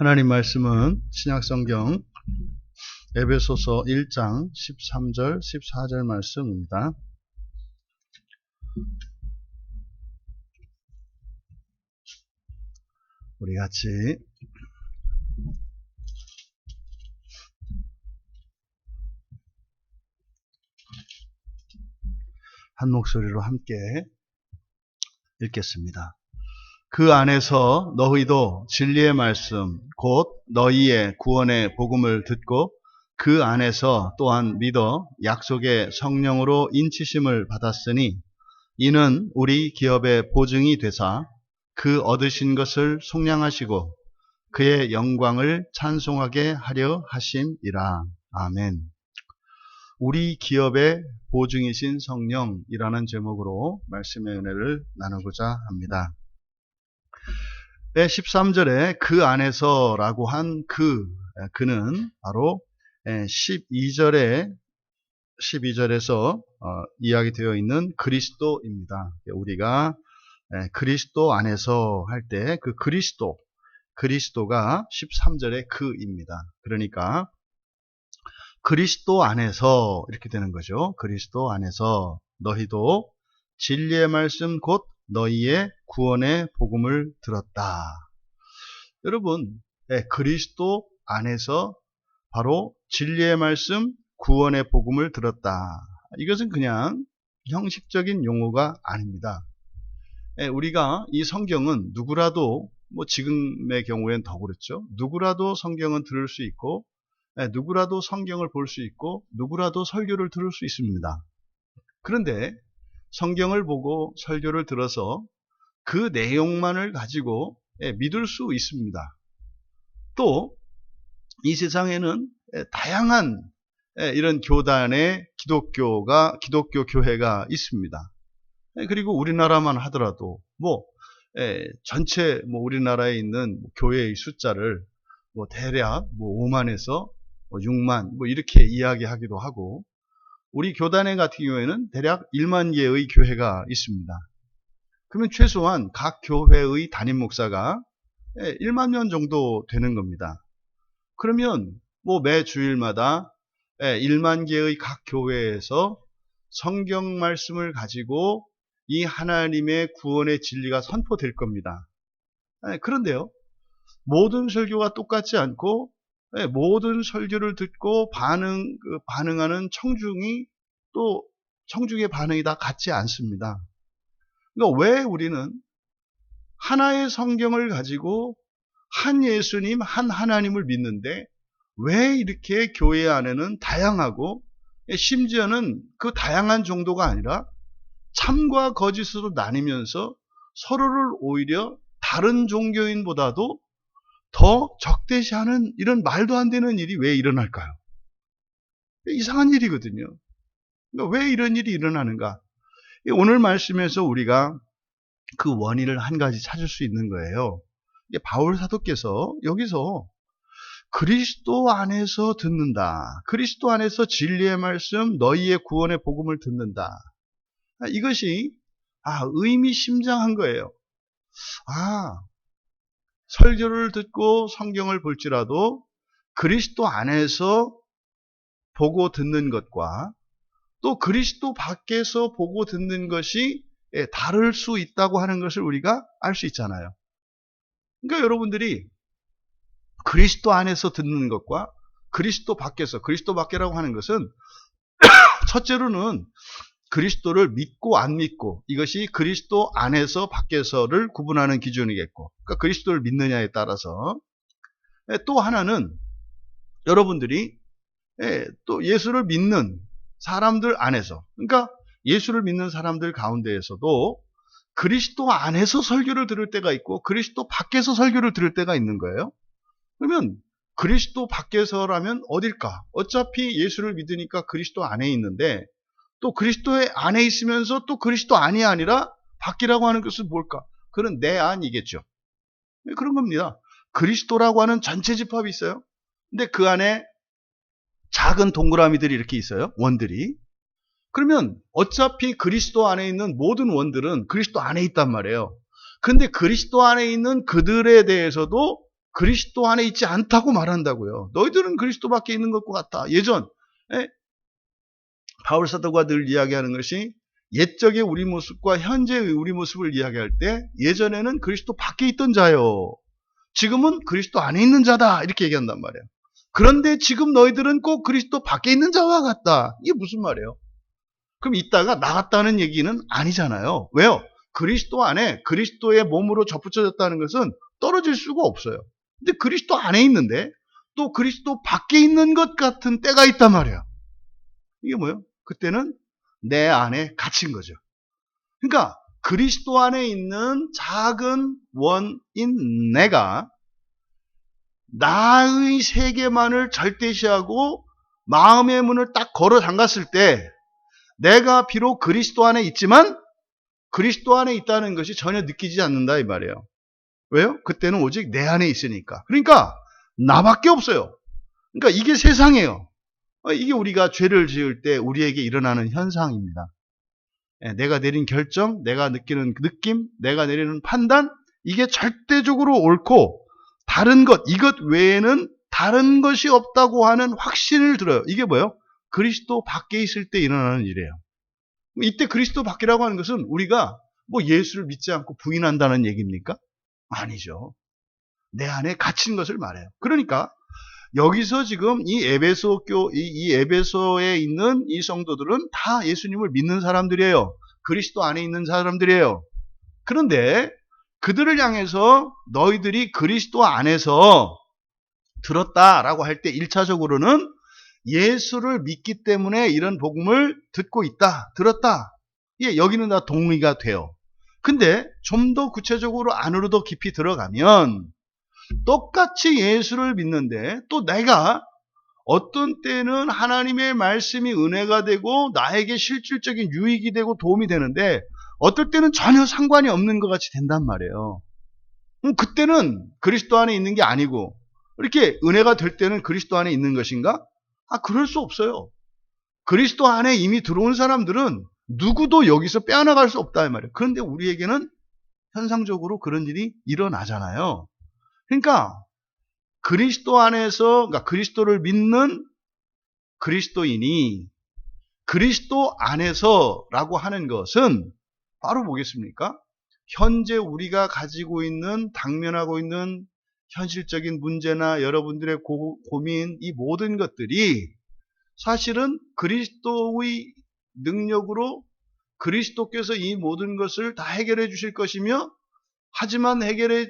하나님 말씀은 신약성경 에베소서 1장 13절 14절 말씀입니다. 우리 같이 한 목소리로 함께 읽겠습니다. 그 안에서 너희도 진리의 말씀 곧 너희의 구원의 복음을 듣고 그 안에서 또한 믿어 약속의 성령으로 인치심을 받았으니 이는 우리 기업의 보증이 되사 그 얻으신 것을 속량하시고 그의 영광을 찬송하게 하려 하심이라. 아멘. 우리 기업의 보증이신 성령이라는 제목으로 말씀의 은혜를 나누고자 합니다. 13절에 그 안에서라고 한 그는 바로 12절에서 이야기되어 있는 그리스도입니다. 우리가 그리스도 안에서 할 때 그 그리스도가 13절의 그입니다. 그러니까 그리스도 안에서 이렇게 되는 거죠. 그리스도 안에서 너희도 진리의 말씀 곧 너희의 구원의 복음을 들었다. 여러분, 그리스도 안에서 바로 진리의 말씀, 구원의 복음을 들었다. 이것은 그냥 형식적인 용어가 아닙니다. 우리가 이 성경은 누구라도, 지금의 경우엔 더 그렇죠. 누구라도 성경은 들을 수 있고, 누구라도 성경을 볼 수 있고, 누구라도 설교를 들을 수 있습니다. 그런데 성경을 보고 설교를 들어서 그 내용만을 가지고 믿을 수 있습니다. 또 이 세상에는 다양한 이런 교단의 기독교 교회가 있습니다. 그리고 우리나라만 하더라도 전체 우리나라에 있는 교회의 숫자를 대략 5만에서 6만 이렇게 이야기하기도 하고, 우리 교단회 같은 경우에는 대략 1만 개의 교회가 있습니다. 그러면 최소한 각 교회의 담임 목사가 1만 명 정도 되는 겁니다. 그러면 매 주일마다 1만 개의 각 교회에서 성경 말씀을 가지고 이 하나님의 구원의 진리가 선포될 겁니다. 그런데요, 모든 설교가 똑같지 않고 모든 설교를 듣고 반응하는 청중의 반응이 다 같지 않습니다. 그러니까 왜 우리는 하나의 성경을 가지고 한 예수님, 한 하나님을 믿는데 왜 이렇게 교회 안에는 다양하고, 심지어는 그 다양한 정도가 아니라 참과 거짓으로 나뉘면서 서로를 오히려 다른 종교인보다도 더 적대시하는 이런 말도 안 되는 일이 왜 일어날까요? 이상한 일이거든요. 그러니까 왜 이런 일이 일어나는가? 오늘 말씀에서 우리가 그 원인을 한 가지 찾을 수 있는 거예요. 바울 사도께서 여기서 그리스도 안에서 듣는다. 그리스도 안에서 진리의 말씀, 너희의 구원의 복음을 듣는다. 이것이 의미심장한 거예요. 설교를 듣고 성경을 볼지라도 그리스도 안에서 보고 듣는 것과 또 그리스도 밖에서 보고 듣는 것이 다를 수 있다고 하는 것을 우리가 알 수 있잖아요. 그러니까 여러분들이 그리스도 안에서 듣는 것과 그리스도 밖이라고 하는 것은 첫째로는 그리스도를 믿고 안 믿고, 이것이 그리스도 안에서 밖에서를 구분하는 기준이겠고, 그러니까 그리스도를 믿느냐에 따라서, 또 하나는 여러분들이 또 예수를 믿는 사람들 안에서, 그러니까 예수를 믿는 사람들 가운데에서도 그리스도 안에서 설교를 들을 때가 있고 그리스도 밖에서 설교를 들을 때가 있는 거예요. 그러면 그리스도 밖에서라면 어딜까? 어차피 예수를 믿으니까 그리스도 안에 있는데, 또 그리스도의 안에 있으면서 또 그리스도 안이 아니라 밖이라고 하는 것은 뭘까? 그건 내 안이겠죠. 그런 겁니다. 그리스도라고 하는 전체 집합이 있어요. 근데 그 안에 작은 동그라미들이 이렇게 있어요. 원들이. 그러면 어차피 그리스도 안에 있는 모든 원들은 그리스도 안에 있단 말이에요. 근데 그리스도 안에 있는 그들에 대해서도 그리스도 안에 있지 않다고 말한다고요. 너희들은 그리스도 밖에 있는 것과 같다. 예전 바울 사도가 늘 이야기하는 것이 옛적의 우리 모습과 현재의 우리 모습을 이야기할 때 예전에는 그리스도 밖에 있던 자요. 지금은 그리스도 안에 있는 자다. 이렇게 얘기한단 말이에요. 그런데 지금 너희들은 꼭 그리스도 밖에 있는 자와 같다. 이게 무슨 말이에요? 그럼 이따가 나갔다는 얘기는 아니잖아요. 왜요? 그리스도 안에 그리스도의 몸으로 접붙여졌다는 것은 떨어질 수가 없어요. 근데 그리스도 안에 있는데 또 그리스도 밖에 있는 것 같은 때가 있단 말이에요. 이게 뭐예요? 그때는 내 안에 갇힌 거죠. 그러니까 그리스도 안에 있는 작은 원인 내가 나의 세계만을 절대시하고 마음의 문을 딱 걸어 잠갔을 때 내가 비록 그리스도 안에 있지만 그리스도 안에 있다는 것이 전혀 느끼지 않는다 이 말이에요. 왜요? 그때는 오직 내 안에 있으니까. 그러니까 나밖에 없어요. 그러니까 이게 세상이에요. 이게 우리가 죄를 지을 때 우리에게 일어나는 현상입니다. 내가 내린 결정, 내가 느끼는 느낌, 내가 내리는 판단, 이게 절대적으로 옳고 다른 것, 이것 외에는 다른 것이 없다고 하는 확신을 들어요. 이게 뭐예요? 그리스도 밖에 있을 때 일어나는 일이에요. 이때 그리스도 밖이라고 하는 것은 우리가 뭐 예수를 믿지 않고 부인한다는 얘기입니까? 아니죠. 내 안에 갇힌 것을 말해요. 그러니까 여기서 지금 이 에베소에 있는 이 성도들은 다 예수님을 믿는 사람들이에요. 그리스도 안에 있는 사람들이에요. 그런데 그들을 향해서 너희들이 그리스도 안에서 들었다라고 할 때 1차적으로는 예수를 믿기 때문에 이런 복음을 듣고 있다, 들었다. 예, 여기는 다 동의가 돼요. 근데 좀 더 구체적으로 안으로 더 깊이 들어가면 똑같이 예수를 믿는데 또 내가 어떤 때는 하나님의 말씀이 은혜가 되고 나에게 실질적인 유익이 되고 도움이 되는데 어떨 때는 전혀 상관이 없는 것 같이 된단 말이에요. 그때는 그리스도 안에 있는 게 아니고 이렇게 은혜가 될 때는 그리스도 안에 있는 것인가? 그럴 수 없어요. 그리스도 안에 이미 들어온 사람들은 누구도 여기서 빼앗아갈 수 없다 이 말이에요. 그런데 우리에게는 현상적으로 그런 일이 일어나잖아요. 그러니까 그리스도 안에서, 그러니까 그리스도를 믿는 그리스도인이 그리스도 안에서라고 하는 것은 바로 뭐겠습니까? 현재 우리가 가지고 있는, 당면하고 있는 현실적인 문제나 여러분들의 고민, 이 모든 것들이 사실은 그리스도의 능력으로 그리스도께서 이 모든 것을 다 해결해 주실 것이며, 하지만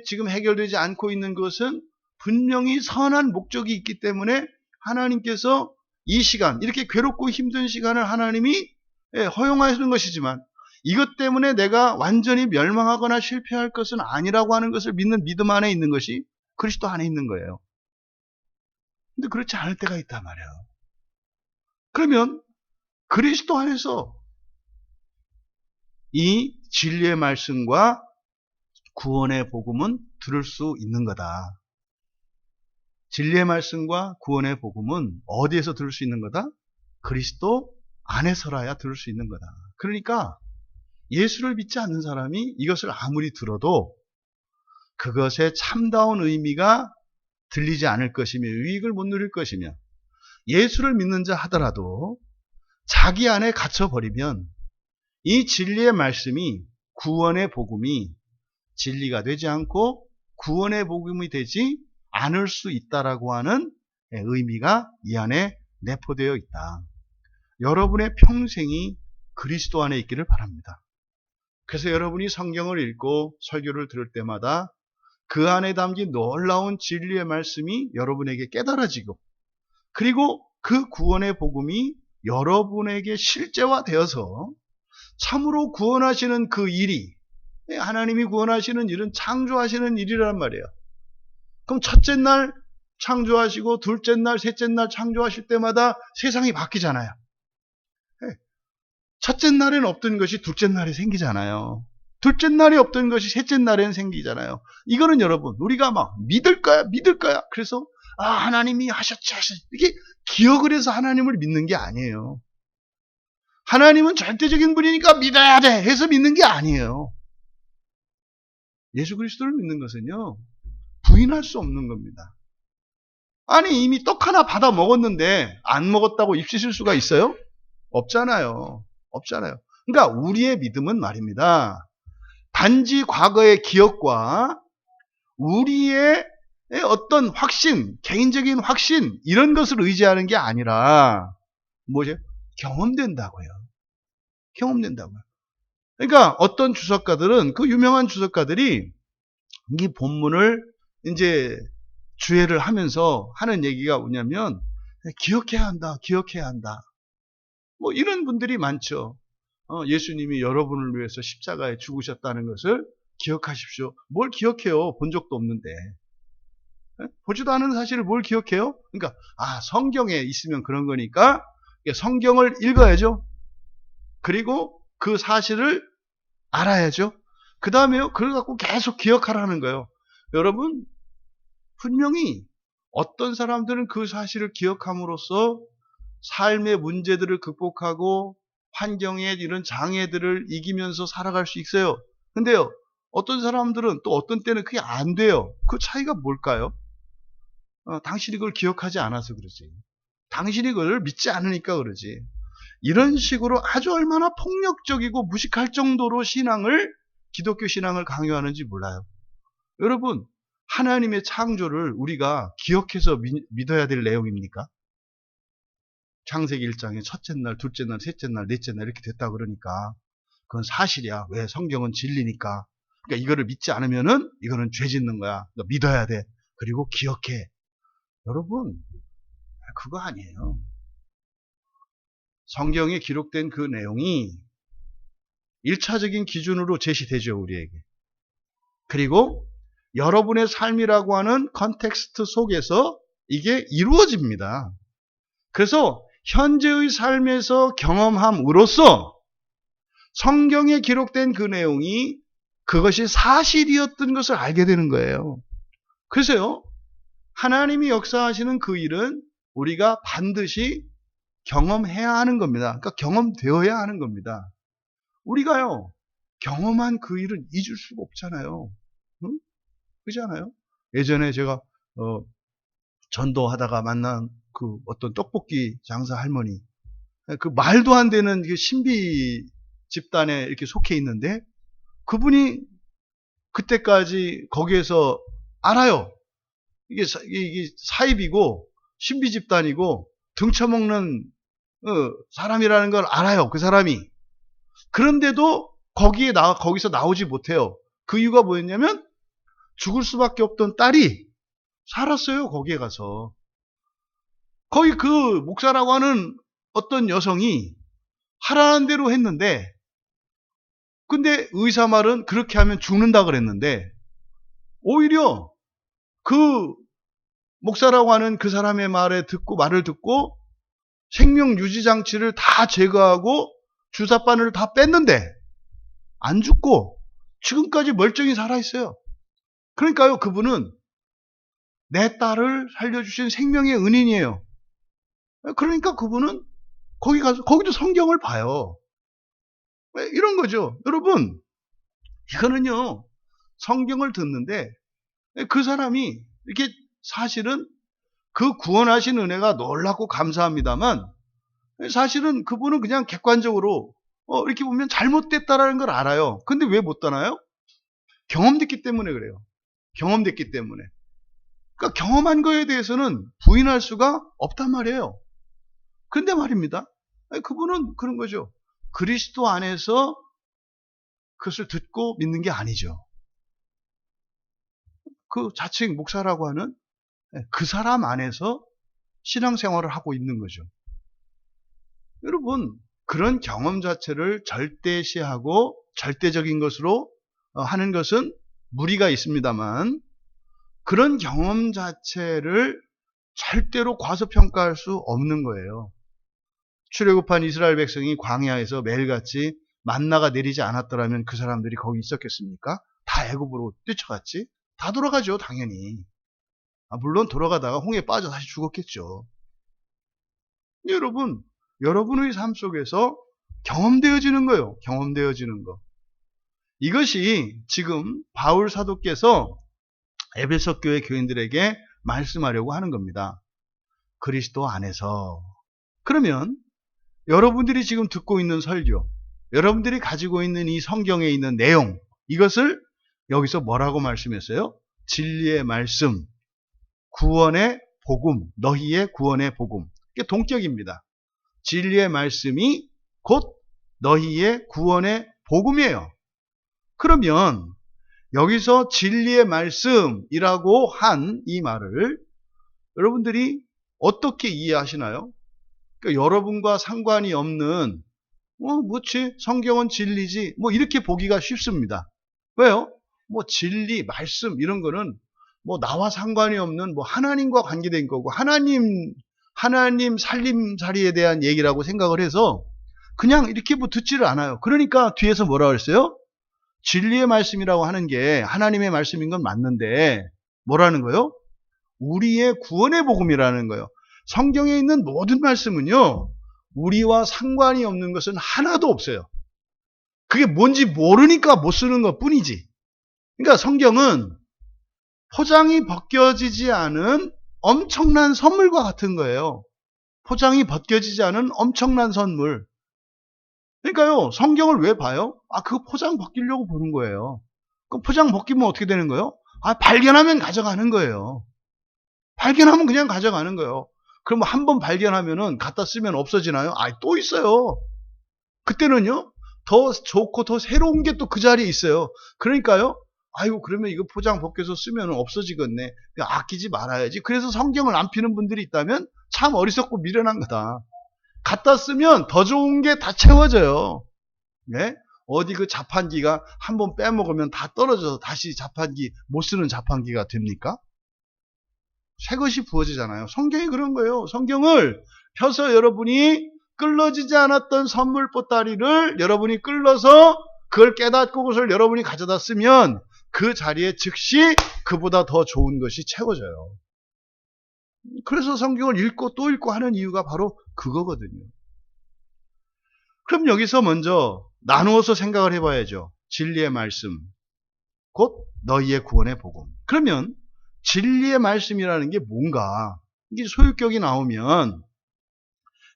지금 해결되지 않고 있는 것은 분명히 선한 목적이 있기 때문에 하나님께서 이 시간, 이렇게 괴롭고 힘든 시간을 하나님이 허용하시는 것이지만 이것 때문에 내가 완전히 멸망하거나 실패할 것은 아니라고 하는 것을 믿는 믿음 안에 있는 것이 그리스도 안에 있는 거예요. 근데 그렇지 않을 때가 있단 말이에요. 그러면 그리스도 안에서 이 진리의 말씀과 구원의 복음은 들을 수 있는 거다. 진리의 말씀과 구원의 복음은 어디에서 들을 수 있는 거다? 그리스도 안에서라야 들을 수 있는 거다. 그러니까 예수를 믿지 않는 사람이 이것을 아무리 들어도 그것의 참다운 의미가 들리지 않을 것이며 유익을 못 누릴 것이며, 예수를 믿는 자 하더라도 자기 안에 갇혀버리면 이 진리의 말씀이, 구원의 복음이 진리가 되지 않고 구원의 복음이 되지 않을 수 있다라고 하는 의미가 이 안에 내포되어 있다. 여러분의 평생이 그리스도 안에 있기를 바랍니다. 그래서 여러분이 성경을 읽고 설교를 들을 때마다 그 안에 담긴 놀라운 진리의 말씀이 여러분에게 깨달아지고, 그리고 그 구원의 복음이 여러분에게 실제화되어서 참으로 구원하시는 그 일이, 하나님이 구원하시는 일은 창조하시는 일이란 말이에요. 그럼 첫째 날 창조하시고 둘째 날, 셋째 날 창조하실 때마다 세상이 바뀌잖아요. 첫째 날에는 없던 것이 둘째 날에 생기잖아요. 둘째 날에 없던 것이 셋째 날에는 생기잖아요. 이거는 여러분, 우리가 막 믿을 거야. 그래서 하나님이 하셨지. 이게 기억을 해서 하나님을 믿는 게 아니에요. 하나님은 절대적인 분이니까 믿어야 돼 해서 믿는 게 아니에요. 예수 그리스도를 믿는 것은요, 부인할 수 없는 겁니다. 아니 이미 떡 하나 받아 먹었는데 안 먹었다고 입 씻을 수가 있어요? 없잖아요. 없잖아요. 그러니까 우리의 믿음은 말입니다. 단지 과거의 기억과 우리의 어떤 확신, 개인적인 확신 이런 것을 의지하는 게 아니라 뭐죠? 경험된다고요. 경험된다고요. 그러니까 어떤 주석가들은 그 유명한 주석가들이 이 본문을 이제 주해를 하면서 하는 얘기가 뭐냐면 기억해야 한다. 기억해야 한다. 뭐 이런 분들이 많죠. 예수님이 여러분을 위해서 십자가에 죽으셨다는 것을 기억하십시오. 뭘 기억해요? 본 적도 없는데. 보지도 않은 사실을 뭘 기억해요? 그러니까 성경에 있으면 그런 거니까 성경을 읽어야죠. 그리고 그 사실을 알아야죠. 그 다음에요. 그걸 갖고 계속 기억하라는 거예요. 여러분 분명히 어떤 사람들은 그 사실을 기억함으로써 삶의 문제들을 극복하고 환경의 이런 장애들을 이기면서 살아갈 수 있어요. 근데요, 어떤 사람들은 또 어떤 때는 그게 안 돼요. 그 차이가 뭘까요? 당신이 그걸 기억하지 않아서 그러지. 당신이 그걸 믿지 않으니까 그러지. 이런 식으로 아주 얼마나 폭력적이고 무식할 정도로 기독교 신앙을 강요하는지 몰라요. 여러분, 하나님의 창조를 우리가 기억해서 믿어야 될 내용입니까? 창세기 1장에 첫째 날, 둘째 날, 셋째 날, 넷째 날 이렇게 됐다 그러니까 그건 사실이야. 왜? 성경은 진리니까. 그러니까 이거를 믿지 않으면은 이거는 죄 짓는 거야. 그러니까 믿어야 돼. 그리고 기억해. 여러분, 그거 아니에요. 성경에 기록된 그 내용이 1차적인 기준으로 제시되죠, 우리에게. 그리고 여러분의 삶이라고 하는 컨텍스트 속에서 이게 이루어집니다. 그래서 현재의 삶에서 경험함으로써 성경에 기록된 그 내용이 그것이 사실이었던 것을 알게 되는 거예요. 그래서요, 하나님이 역사하시는 그 일은 우리가 반드시 경험해야 하는 겁니다. 그러니까 경험되어야 하는 겁니다. 우리가요, 경험한 그 일은 잊을 수가 없잖아요. 응? 그렇잖아요? 예전에 제가 전도하다가 만난 그 어떤 떡볶이 장사 할머니, 그 말도 안 되는 신비 집단에 이렇게 속해 있는데 그분이 그때까지 거기에서 알아요. 이게 사입이고 신비 집단이고 등쳐먹는 사람이라는 걸 알아요. 그 사람이. 그런데도 거기서 나오지 못해요. 그 이유가 뭐였냐면 죽을 수밖에 없던 딸이 살았어요. 거기에 가서. 거기 그 목사라고 하는 어떤 여성이 하라는 대로 했는데, 근데 의사 말은 그렇게 하면 죽는다 그랬는데 오히려 그 목사라고 하는 그 사람의 말을 듣고 생명 유지 장치를 다 제거하고 주사바늘을 다 뺐는데 안 죽고 지금까지 멀쩡히 살아있어요. 그러니까요, 그분은 내 딸을 살려주신 생명의 은인이에요. 그러니까 그분은 거기 가서 거기도 성경을 봐요. 이런 거죠. 여러분, 이거는요, 성경을 듣는데 그 사람이 이렇게 사실은 그 구원하신 은혜가 놀랍고 감사합니다만 사실은 그분은 그냥 객관적으로 이렇게 보면 잘못됐다라는 걸 알아요. 근데 왜 못 떠나요? 경험됐기 때문에 그래요. 경험됐기 때문에. 그러니까 경험한 거에 대해서는 부인할 수가 없단 말이에요. 근데 말입니다. 그분은 그런 거죠. 그리스도 안에서 그것을 듣고 믿는 게 아니죠. 그 자칭 목사라고 하는 그 사람 안에서 신앙생활을 하고 있는 거죠. 여러분, 그런 경험 자체를 절대시하고 절대적인 것으로 하는 것은 무리가 있습니다만 그런 경험 자체를 절대로 과소평가할 수 없는 거예요. 출애굽한 이스라엘 백성이 광야에서 매일같이 만나가 내리지 않았더라면 그 사람들이 거기 있었겠습니까? 다 애굽으로 뛰쳐갔지? 다 돌아가죠, 당연히. 물론 돌아가다가 홍해에 빠져 다시 죽었겠죠. 여러분, 여러분의 삶 속에서 경험되어지는 거예요. 경험되어지는 거. 이것이 지금 바울 사도께서 에베소 교회 교인들에게 말씀하려고 하는 겁니다. 그리스도 안에서. 그러면 여러분들이 지금 듣고 있는 설교, 여러분들이 가지고 있는 이 성경에 있는 내용, 이것을 여기서 뭐라고 말씀했어요? 진리의 말씀, 구원의 복음, 너희의 구원의 복음. 이게 동격입니다. 진리의 말씀이 곧 너희의 구원의 복음이에요. 그러면 여기서 진리의 말씀이라고 한 이 말을 여러분들이 어떻게 이해하시나요? 그러니까 여러분과 상관이 없는 뭐지? 성경은 진리지. 뭐 이렇게 보기가 쉽습니다. 왜요? 뭐 진리, 말씀 이런 거는 뭐 나와 상관이 없는 뭐 하나님과 관계된 거고 하나님 살림살이에 대한 얘기라고 생각을 해서 그냥 이렇게 뭐 듣지를 않아요. 그러니까 뒤에서 뭐라 그랬어요? 진리의 말씀이라고 하는 게 하나님의 말씀인 건 맞는데 뭐라는 거예요? 우리의 구원의 복음이라는 거예요. 성경에 있는 모든 말씀은요, 우리와 상관이 없는 것은 하나도 없어요. 그게 뭔지 모르니까 못 쓰는 것 뿐이지. 그러니까 성경은 포장이 벗겨지지 않은 엄청난 선물과 같은 거예요. 포장이 벗겨지지 않은 엄청난 선물. 그러니까요, 성경을 왜 봐요? 그 포장 벗기려고 보는 거예요. 그럼 포장 벗기면 어떻게 되는 거예요? 발견하면 가져가는 거예요. 발견하면 그냥 가져가는 거예요. 그럼 한 번 발견하면은 갖다 쓰면 없어지나요? 또 있어요. 그때는요, 더 좋고 더 새로운 게 또 그 자리에 있어요. 그러니까요, 그러면 이거 포장 벗겨서 쓰면 없어지겠네. 아끼지 말아야지. 그래서 성경을 안 피는 분들이 있다면 참 어리석고 미련한 거다. 갖다 쓰면 더 좋은 게 다 채워져요. 네? 어디 그 자판기가 한번 빼먹으면 다 떨어져서 다시 자판기, 못 쓰는 자판기가 됩니까? 새 것이 부어지잖아요. 성경이 그런 거예요. 성경을 펴서 여러분이 끌러지지 않았던 선물 보따리를 여러분이 끌러서 그걸 깨닫고 그것을 여러분이 가져다 쓰면 그 자리에 즉시 그보다 더 좋은 것이 채워져요. 그래서 성경을 읽고 또 읽고 하는 이유가 바로 그거거든요. 그럼 여기서 먼저 나누어서 생각을 해봐야죠. 진리의 말씀, 곧 너희의 구원의 복음. 그러면 진리의 말씀이라는 게 뭔가? 이게 소유격이 나오면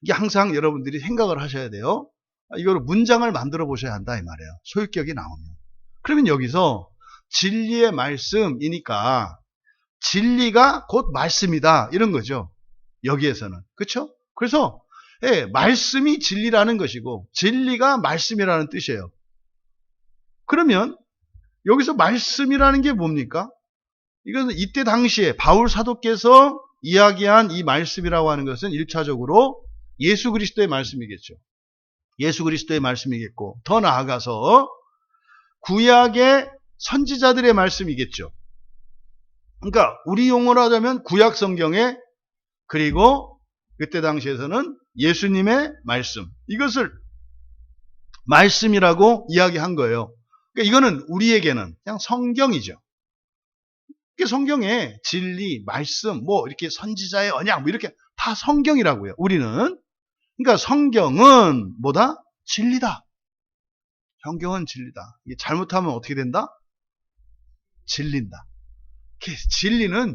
이게 항상 여러분들이 생각을 하셔야 돼요. 이거를 문장을 만들어 보셔야 한다 이 말이에요. 소유격이 나오면. 그러면 여기서 진리의 말씀이니까 진리가 곧 말씀이다 이런 거죠. 여기에서는. 그렇죠? 그래서 말씀이 진리라는 것이고 진리가 말씀이라는 뜻이에요. 그러면 여기서 말씀이라는 게 뭡니까? 이것은 이때 당시에 바울 사도께서 이야기한 이 말씀이라고 하는 것은 1차적으로 예수 그리스도의 말씀이겠죠. 예수 그리스도의 말씀이겠고 더 나아가서 구약의 선지자들의 말씀이겠죠. 그러니까 우리 용어로 하자면 구약 성경에 그리고 그때 당시에서는 예수님의 말씀 이것을 말씀이라고 이야기한 거예요. 그러니까 이거는 우리에게는 그냥 성경이죠. 성경에 진리, 말씀, 뭐 이렇게 선지자의 언약, 뭐 이렇게 다 성경이라고요. 우리는. 그러니까 성경은 뭐다? 진리다. 성경은 진리다. 이게 잘못하면 어떻게 된다? 질린다.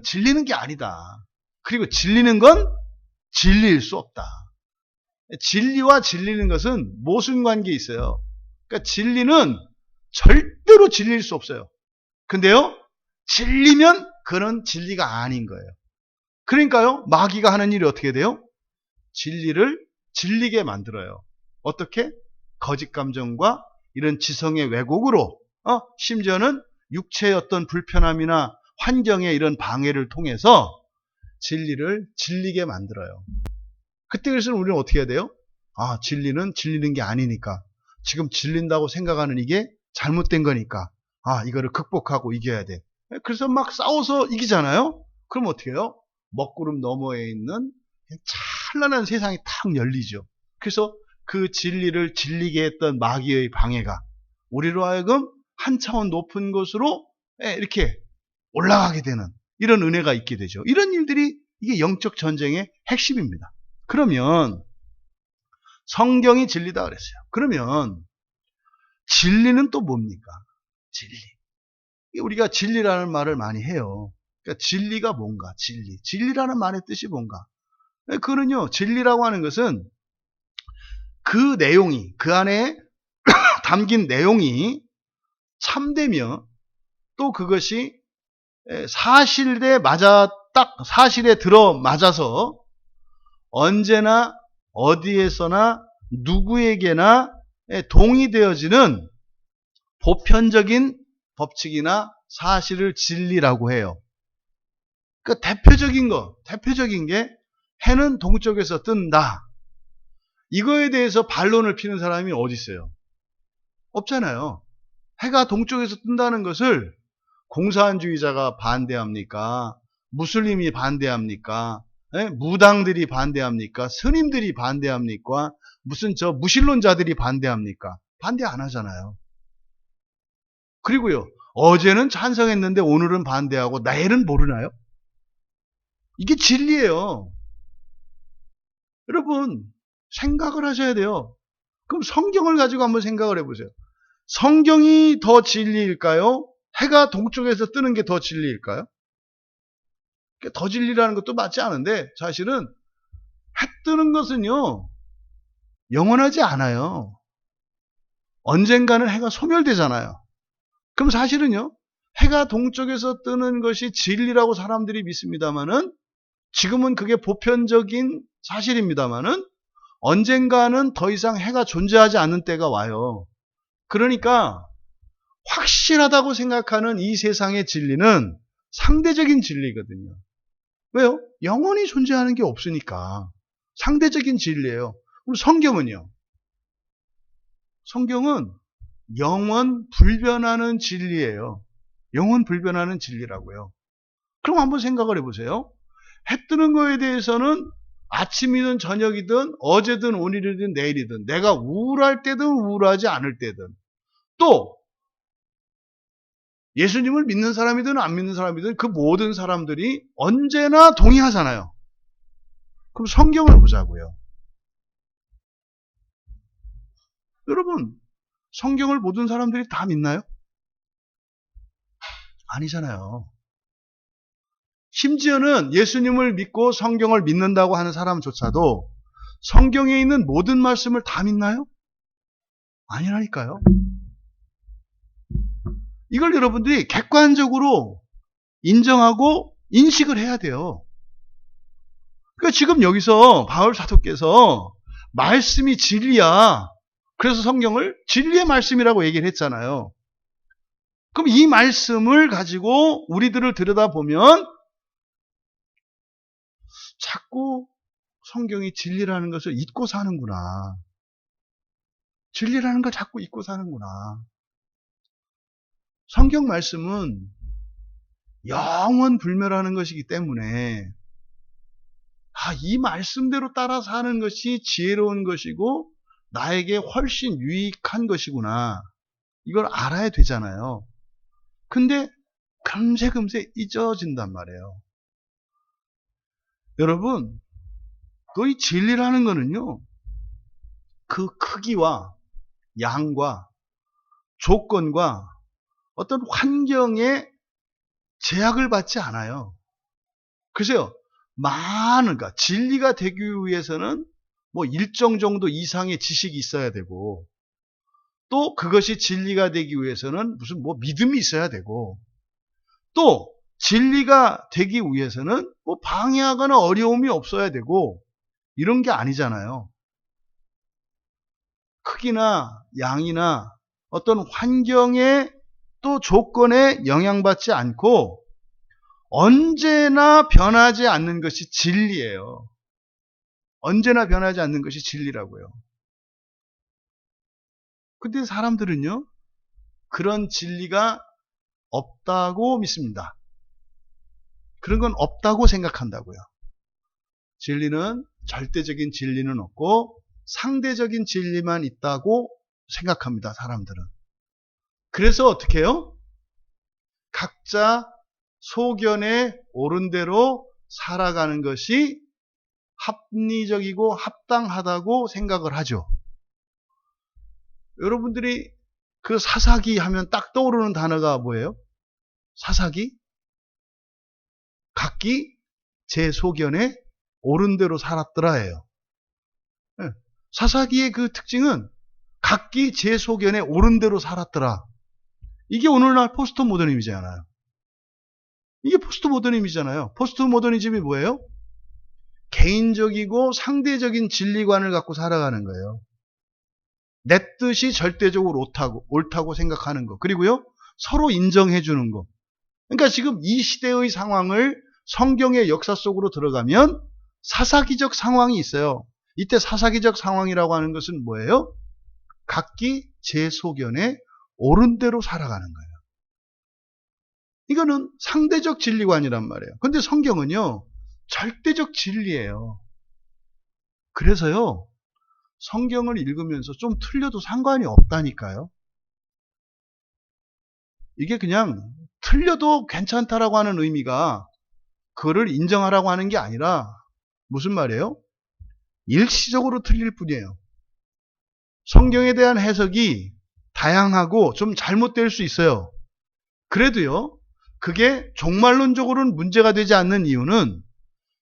진리는 게 아니다. 그리고 진리는 건 진리일 수 없다. 진리와 진리는 것은 모순 관계에 있어요. 그러니까 진리는 절대로 진리일 수 없어요. 근데요, 진리면 그는 진리가 아닌 거예요. 그러니까요, 마귀가 하는 일이 어떻게 돼요? 진리를 진리게 만들어요. 어떻게? 거짓 감정과 이런 지성의 왜곡으로, 심지어는 육체의 어떤 불편함이나 환경의 이런 방해를 통해서 진리를 질리게 만들어요. 그때 그래서 우리는 어떻게 해야 돼요? 진리는 질리는 게 아니니까. 지금 질린다고 생각하는 이게 잘못된 거니까. 이거를 극복하고 이겨야 돼. 그래서 막 싸워서 이기잖아요? 그럼 어떻게 해요? 먹구름 너머에 있는 찬란한 세상이 탁 열리죠. 그래서 그 진리를 질리게 했던 마귀의 방해가 우리로 하여금 한 차원 높은 곳으로 이렇게 올라가게 되는 이런 은혜가 있게 되죠. 이런 일들이 이게 영적 전쟁의 핵심입니다. 그러면 성경이 진리다 그랬어요. 그러면 진리는 또 뭡니까? 진리. 우리가 진리라는 말을 많이 해요. 그러니까 진리가 뭔가, 진리. 진리라는 말의 뜻이 뭔가. 그거는요, 진리라고 하는 것은 그 내용이, 그 안에 담긴 내용이 참되며 또 그것이 사실에 딱 사실에 들어맞아서 언제나 어디에서나 누구에게나 동의되어지는 보편적인 법칙이나 사실을 진리라고 해요. 그 대표적인 게 해는 동쪽에서 뜬다. 이거에 대해서 반론을 피는 사람이 어디 있어요? 없잖아요. 해가 동쪽에서 뜬다는 것을 공산주의자가 반대합니까? 무슬림이 반대합니까? 무당들이 반대합니까? 스님들이 반대합니까? 무슨 무신론자들이 반대합니까? 반대 안 하잖아요. 그리고요, 어제는 찬성했는데 오늘은 반대하고 내일은 모르나요? 이게 진리예요. 여러분, 생각을 하셔야 돼요. 그럼 성경을 가지고 한번 생각을 해보세요. 성경이 더 진리일까요? 해가 동쪽에서 뜨는 게 더 진리일까요? 더 진리라는 것도 맞지 않은데 사실은 해 뜨는 것은요, 영원하지 않아요. 언젠가는 해가 소멸되잖아요. 그럼 사실은요, 해가 동쪽에서 뜨는 것이 진리라고 사람들이 믿습니다만은, 지금은 그게 보편적인 사실입니다만은, 언젠가는 더 이상 해가 존재하지 않는 때가 와요. 그러니까 확실하다고 생각하는 이 세상의 진리는 상대적인 진리거든요. 왜요? 영원히 존재하는 게 없으니까. 상대적인 진리예요. 그럼 성경은요? 성경은 영원 불변하는 진리예요. 영원 불변하는 진리라고요. 그럼 한번 생각을 해보세요. 해 뜨는 거에 대해서는 아침이든 저녁이든 어제든 오늘이든 내일이든 내가 우울할 때든 우울하지 않을 때든 또 예수님을 믿는 사람이든 안 믿는 사람이든 그 모든 사람들이 언제나 동의하잖아요. 그럼 성경을 보자고요. 여러분, 성경을 모든 사람들이 다 믿나요? 아니잖아요. 심지어는 예수님을 믿고 성경을 믿는다고 하는 사람조차도 성경에 있는 모든 말씀을 다 믿나요? 아니라니까요. 이걸 여러분들이 객관적으로 인정하고 인식을 해야 돼요. 그러니까 지금 여기서 바울 사도께서 말씀이 진리야. 그래서 성경을 진리의 말씀이라고 얘기를 했잖아요. 그럼 이 말씀을 가지고 우리들을 들여다보면 자꾸 성경이 진리라는 것을 잊고 사는구나. 진리라는 걸 자꾸 잊고 사는구나. 성경 말씀은 영원 불멸하는 것이기 때문에 이 말씀대로 따라 사는 것이 지혜로운 것이고 나에게 훨씬 유익한 것이구나. 이걸 알아야 되잖아요. 근데 금세 잊어진단 말이에요. 여러분, 이 진리라는 거는요, 그 크기와 양과 조건과 어떤 환경에 제약을 받지 않아요. 글쎄요, 그러니까 진리가 되기 위해서는 일정 정도 이상의 지식이 있어야 되고, 또 그것이 진리가 되기 위해서는 무슨 믿음이 있어야 되고, 또 진리가 되기 위해서는 방해하거나 어려움이 없어야 되고, 이런 게 아니잖아요. 크기나 양이나 어떤 환경에 또 조건에 영향받지 않고 언제나 변하지 않는 것이 진리예요. 언제나 변하지 않는 것이 진리라고요. 근데 사람들은요, 그런 진리가 없다고 믿습니다. 그런 건 없다고 생각한다고요. 진리는 절대적인 진리는 없고 상대적인 진리만 있다고 생각합니다. 사람들은. 그래서 어떻게 해요? 각자 소견에 옳은 대로 살아가는 것이 합리적이고 합당하다고 생각을 하죠. 여러분들이 그 사사기 하면 딱 떠오르는 단어가 뭐예요? 사사기? 각기 제 소견에 옳은 대로 살았더라예요. 사사기의 그 특징은 각기 제 소견에 옳은 대로 살았더라. 이게 오늘날 포스트 모더니즘이잖아요. 이게 포스트 모더니즘이잖아요. 포스트 모더니즘이 뭐예요? 개인적이고 상대적인 진리관을 갖고 살아가는 거예요. 내 뜻이 절대적으로 옳다고 생각하는 거. 그리고요, 서로 인정해 주는 거. 그러니까 지금 이 시대의 상황을 성경의 역사 속으로 들어가면 사사기적 상황이 있어요. 이때 사사기적 상황이라고 하는 것은 뭐예요? 각기 제 소견에 옳은 대로 살아가는 거예요. 이거는 상대적 진리관이란 말이에요. 근데 성경은요, 절대적 진리예요. 그래서요, 성경을 읽으면서 좀 틀려도 상관이 없다니까요. 이게 그냥 틀려도 괜찮다라고 하는 의미가 그거를 인정하라고 하는 게 아니라 무슨 말이에요? 일시적으로 틀릴 뿐이에요. 성경에 대한 해석이 다양하고 좀 잘못될 수 있어요. 그래도요, 그게 종말론적으로는 문제가 되지 않는 이유는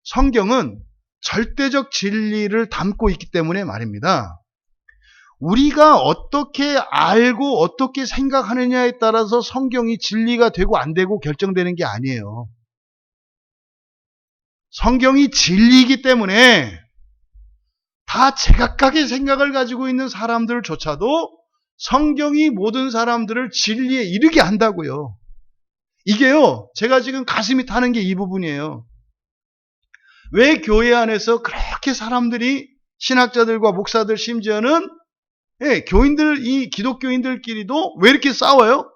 성경은 절대적 진리를 담고 있기 때문에 말입니다. 우리가 어떻게 알고 어떻게 생각하느냐에 따라서 성경이 진리가 되고 안 되고 결정되는 게 아니에요. 성경이 진리이기 때문에 다 제각각의 생각을 가지고 있는 사람들조차도 성경이 모든 사람들을 진리에 이르게 한다고요. 이게요, 제가 지금 가슴이 타는 게 이 부분이에요. 왜 교회 안에서 그렇게 사람들이 신학자들과 목사들 심지어는 교인들, 이 기독교인들끼리도 왜 이렇게 싸워요?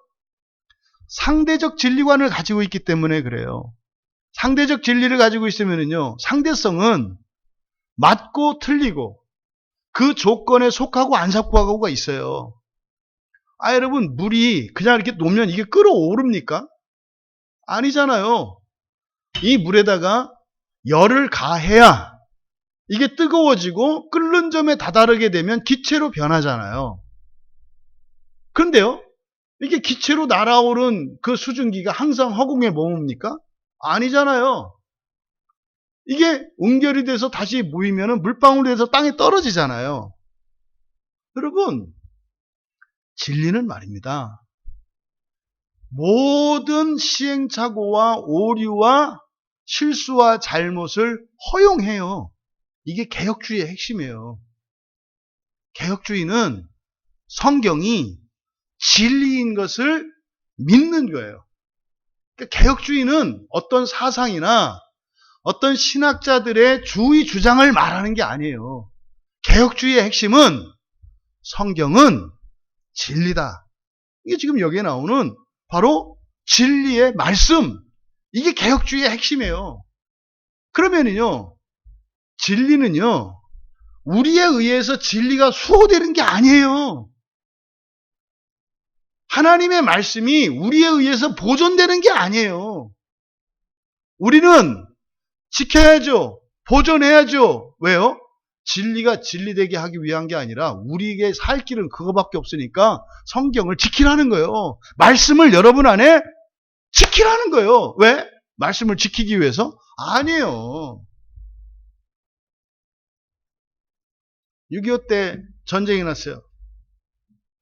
상대적 진리관을 가지고 있기 때문에 그래요. 상대적 진리를 가지고 있으면요, 상대성은 맞고 틀리고 그 조건에 속하고 안 속하고가 있어요. 여러분, 물이 그냥 이렇게 놓으면 이게 끓어오릅니까? 아니잖아요. 이 물에다가 열을 가해야 이게 뜨거워지고 끓는 점에 다다르게 되면 기체로 변하잖아요. 그런데요, 이게 기체로 날아오른 그 수증기가 항상 허공에 머뭅니까? 아니잖아요. 이게 응결이 돼서 다시 모이면 물방울이 돼서 땅에 떨어지잖아요. 여러분, 진리는 말입니다. 모든 시행착오와 오류와 실수와 잘못을 허용해요. 이게 개혁주의의 핵심이에요. 개혁주의는 성경이 진리인 것을 믿는 거예요. 그러니까 개혁주의는 어떤 사상이나 어떤 신학자들의 주의 주장을 말하는 게 아니에요. 개혁주의의 핵심은 성경은 진리다. 이게 지금 여기에 나오는 바로 진리의 말씀. 이게 개혁주의의 핵심이에요. 그러면은요, 진리는요, 우리에 의해서 진리가 수호되는 게 아니에요. 하나님의 말씀이 우리에 의해서 보존되는 게 아니에요. 우리는 지켜야죠. 보존해야죠. 왜요? 진리가 진리되게 하기 위한 게 아니라 우리에게 살 길은 그거밖에 없으니까 성경을 지키라는 거예요. 말씀을 여러분 안에 지키라는 거예요. 왜? 말씀을 지키기 위해서? 아니에요. 6.25 때 전쟁이 났어요.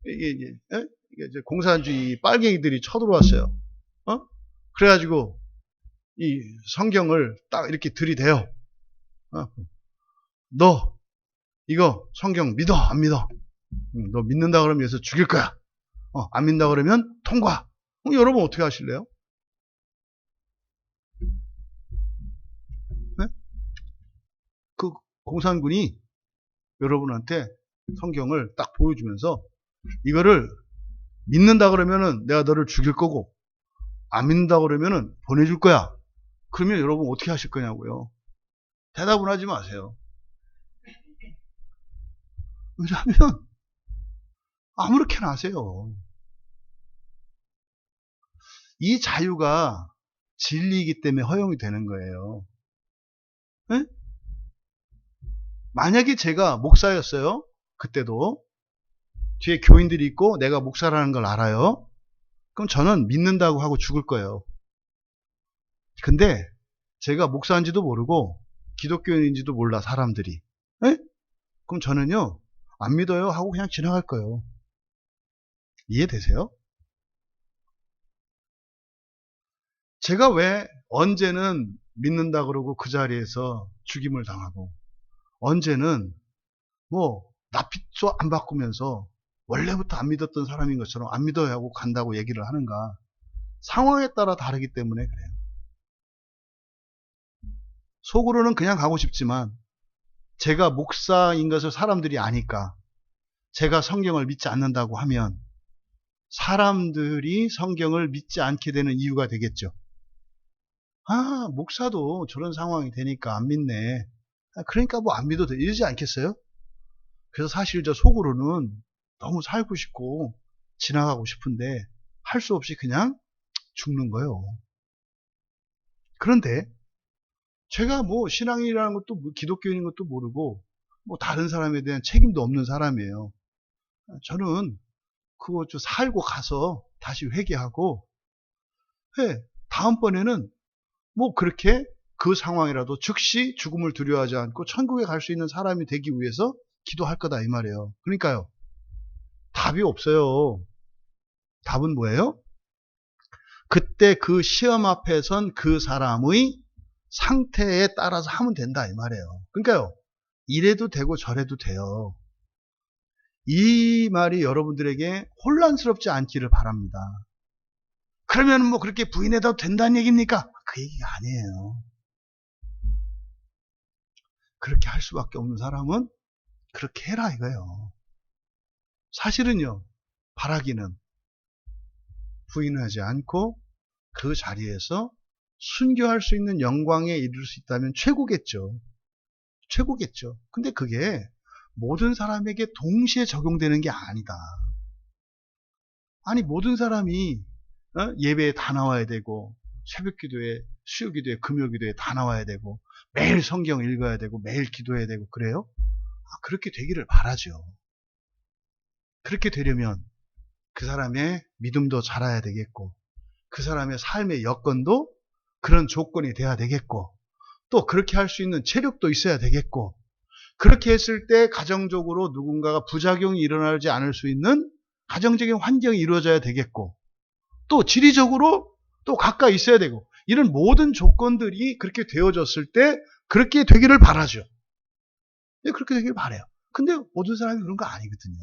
이게 이제 공산주의 빨갱이들이 쳐들어왔어요. 그래가지고 이 성경을 딱 이렇게 들이대요. 너 이거 성경 믿어 안 믿어? 너 믿는다 그러면 여기서 죽일 거야. 안 믿는다 그러면 통과. 여러분 어떻게 하실래요? 네? 그 공산군이 여러분한테 성경을 딱 보여주면서 이거를 믿는다 그러면은 내가 너를 죽일 거고 안 믿는다 그러면은 보내줄 거야. 그러면 여러분 어떻게 하실 거냐고요? 대답은 하지 마세요. 왜냐하면 아무렇게나 하세요. 이 자유가 진리이기 때문에 허용이 되는 거예요. 네? 만약에 제가 목사였어요. 그때도 뒤에 교인들이 있고 내가 목사라는 걸 알아요. 그럼 저는 믿는다고 하고 죽을 거예요. 근데 제가 목사인지도 모르고 기독교인인지도 몰라 사람들이. 에? 그럼 저는요 안 믿어요 하고 그냥 지나갈 거예요. 이해되세요? 제가 왜 언제는 믿는다 그러고 그 자리에서 죽임을 당하고 언제는 뭐 낯빛도 안 바꾸면서 원래부터 안 믿었던 사람인 것처럼 안 믿어야 하고 간다고 얘기를 하는가. 상황에 따라 다르기 때문에 그래요. 속으로는 그냥 가고 싶지만 제가 목사인 것을 사람들이 아니까 제가 성경을 믿지 않는다고 하면 사람들이 성경을 믿지 않게 되는 이유가 되겠죠. 아, 목사도 저런 상황이 되니까 안 믿네. 그러니까 뭐 안 믿어도 돼. 이러지 않겠어요? 그래서 사실 저 속으로는 너무 살고 싶고 지나가고 싶은데 할 수 없이 그냥 죽는 거예요. 그런데 제가 뭐 신앙이라는 것도 기독교인인 것도 모르고 뭐 다른 사람에 대한 책임도 없는 사람이에요. 저는 그거 좀 살고 가서 다시 회개하고 다음번에는 뭐 그렇게 그 상황이라도 즉시 죽음을 두려워하지 않고 천국에 갈 수 있는 사람이 되기 위해서 기도할 거다 이 말이에요. 그러니까요. 답이 없어요. 답은 뭐예요? 그때 그 시험 앞에 선 그 사람의 상태에 따라서 하면 된다 이 말이에요. 그러니까요. 이래도 되고 저래도 돼요. 이 말이 여러분들에게 혼란스럽지 않기를 바랍니다. 그러면 뭐 그렇게 부인해도 된다는 얘기입니까? 그 얘기가 아니에요. 그렇게 할 수밖에 없는 사람은 그렇게 해라 이거예요. 사실은요. 바라기는 부인하지 않고 그 자리에서 순교할 수 있는 영광에 이룰 수 있다면 최고겠죠. 최고겠죠. 근데 그게 모든 사람에게 동시에 적용되는 게 아니다. 아니 모든 사람이 예배에 다 나와야 되고 새벽기도에 수요기도에 금요기도에 다 나와야 되고 매일 성경 읽어야 되고 매일 기도해야 되고 그래요? 그렇게 되기를 바라죠. 그렇게 되려면 그 사람의 믿음도 자라야 되겠고 그 사람의 삶의 여건도 그런 조건이 돼야 되겠고 또 그렇게 할 수 있는 체력도 있어야 되겠고 그렇게 했을 때 가정적으로 누군가가 부작용이 일어나지 않을 수 있는 가정적인 환경이 이루어져야 되겠고 또 지리적으로 또 가까이 있어야 되고 이런 모든 조건들이 그렇게 되어졌을 때 그렇게 되기를 바라죠. 그렇게 되기를 바라요. 근데 모든 사람이 그런 거 아니거든요.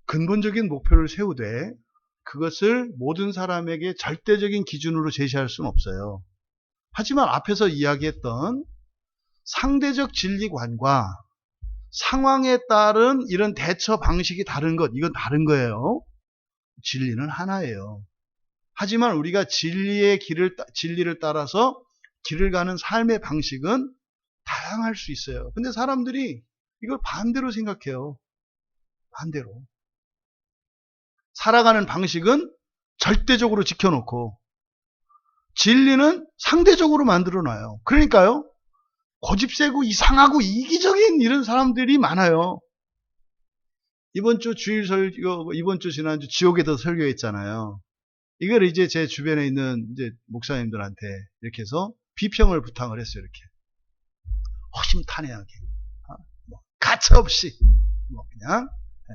근본적인 목표를 세우되 그것을 모든 사람에게 절대적인 기준으로 제시할 수는 없어요. 하지만 앞에서 이야기했던 상대적 진리관과 상황에 따른 이런 대처 방식이 다른 것, 이건 다른 거예요. 진리는 하나예요. 하지만 우리가 진리를 따라서 길을 가는 삶의 방식은 다양할 수 있어요. 근데 사람들이 이걸 반대로 생각해요. 반대로. 살아가는 방식은 절대적으로 지켜놓고 진리는 상대적으로 만들어놔요. 그러니까요. 고집세고 이상하고 이기적인 이런 사람들이 많아요. 이번 주 주일 설교, 이번 주 지난주 지옥에도 설교했잖아요. 이걸 이제 제 주변에 있는 이제 목사님들한테 이렇게 해서 비평을 부탁을 했어요. 이렇게 허심탄회하게, 가차없이 그냥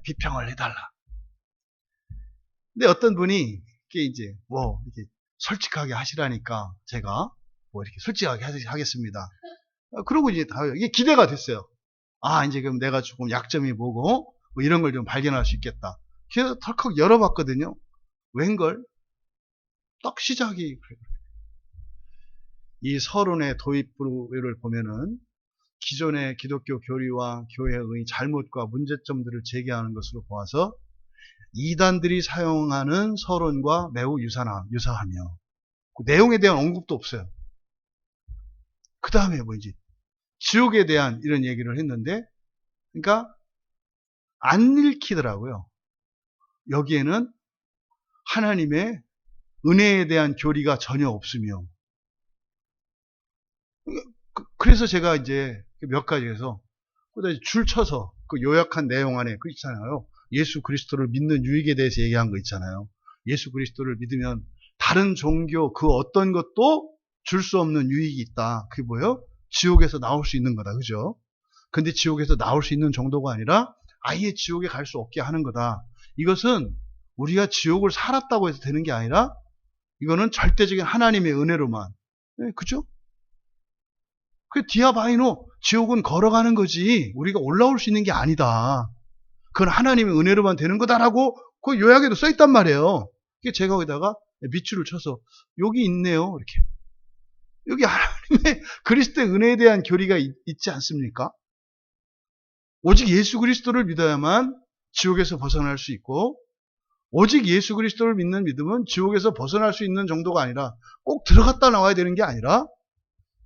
비평을 해달라. 근데 어떤 분이 이게 이제 이렇게 솔직하게 하시라니까 제가 이렇게 솔직하게 하겠습니다. 그러고 이제 이게 기대가 됐어요. 이제 그럼 내가 조금 약점이 뭐고 이런 걸 좀 발견할 수 있겠다. 그래서 덜컥 열어봤거든요. 웬걸? 딱 시작이 그래요. 이 서론의 도입부를 보면은 기존의 기독교 교리와 교회의 잘못과 문제점들을 제기하는 것으로 보아서 이단들이 사용하는 서론과 매우 유사하며 그 내용에 대한 언급도 없어요. 그 다음에 뭐지? 지옥에 대한 이런 얘기를 했는데 그러니까 안 읽히더라고요. 여기에는 하나님의 은혜에 대한 교리가 전혀 없으며 그래서 제가 이제 몇 가지에서 줄 쳐서 그 요약한 내용 안에 그 있잖아요. 예수 그리스도를 믿는 유익에 대해서 얘기한 거 있잖아요. 예수 그리스도를 믿으면 다른 종교 그 어떤 것도 줄 수 없는 유익이 있다. 그게 뭐예요? 지옥에서 나올 수 있는 거다. 그죠? 근데 지옥에서 나올 수 있는 정도가 아니라 아예 지옥에 갈 수 없게 하는 거다. 이것은 우리가 지옥을 살았다고 해서 되는 게 아니라 이거는 절대적인 하나님의 은혜로만. 네, 그죠? 그 디아바이노, 지옥은 걸어가는 거지 우리가 올라올 수 있는 게 아니다. 그건 하나님의 은혜로만 되는 거다라고 그 요약에도 써있단 말이에요. 제가 거기다가 밑줄을 쳐서 여기 있네요. 이렇게. 여기 하나님의 그리스도의 은혜에 대한 교리가 있지 않습니까? 오직 예수 그리스도를 믿어야만 지옥에서 벗어날 수 있고, 오직 예수 그리스도를 믿는 믿음은 지옥에서 벗어날 수 있는 정도가 아니라 꼭 들어갔다 나와야 되는 게 아니라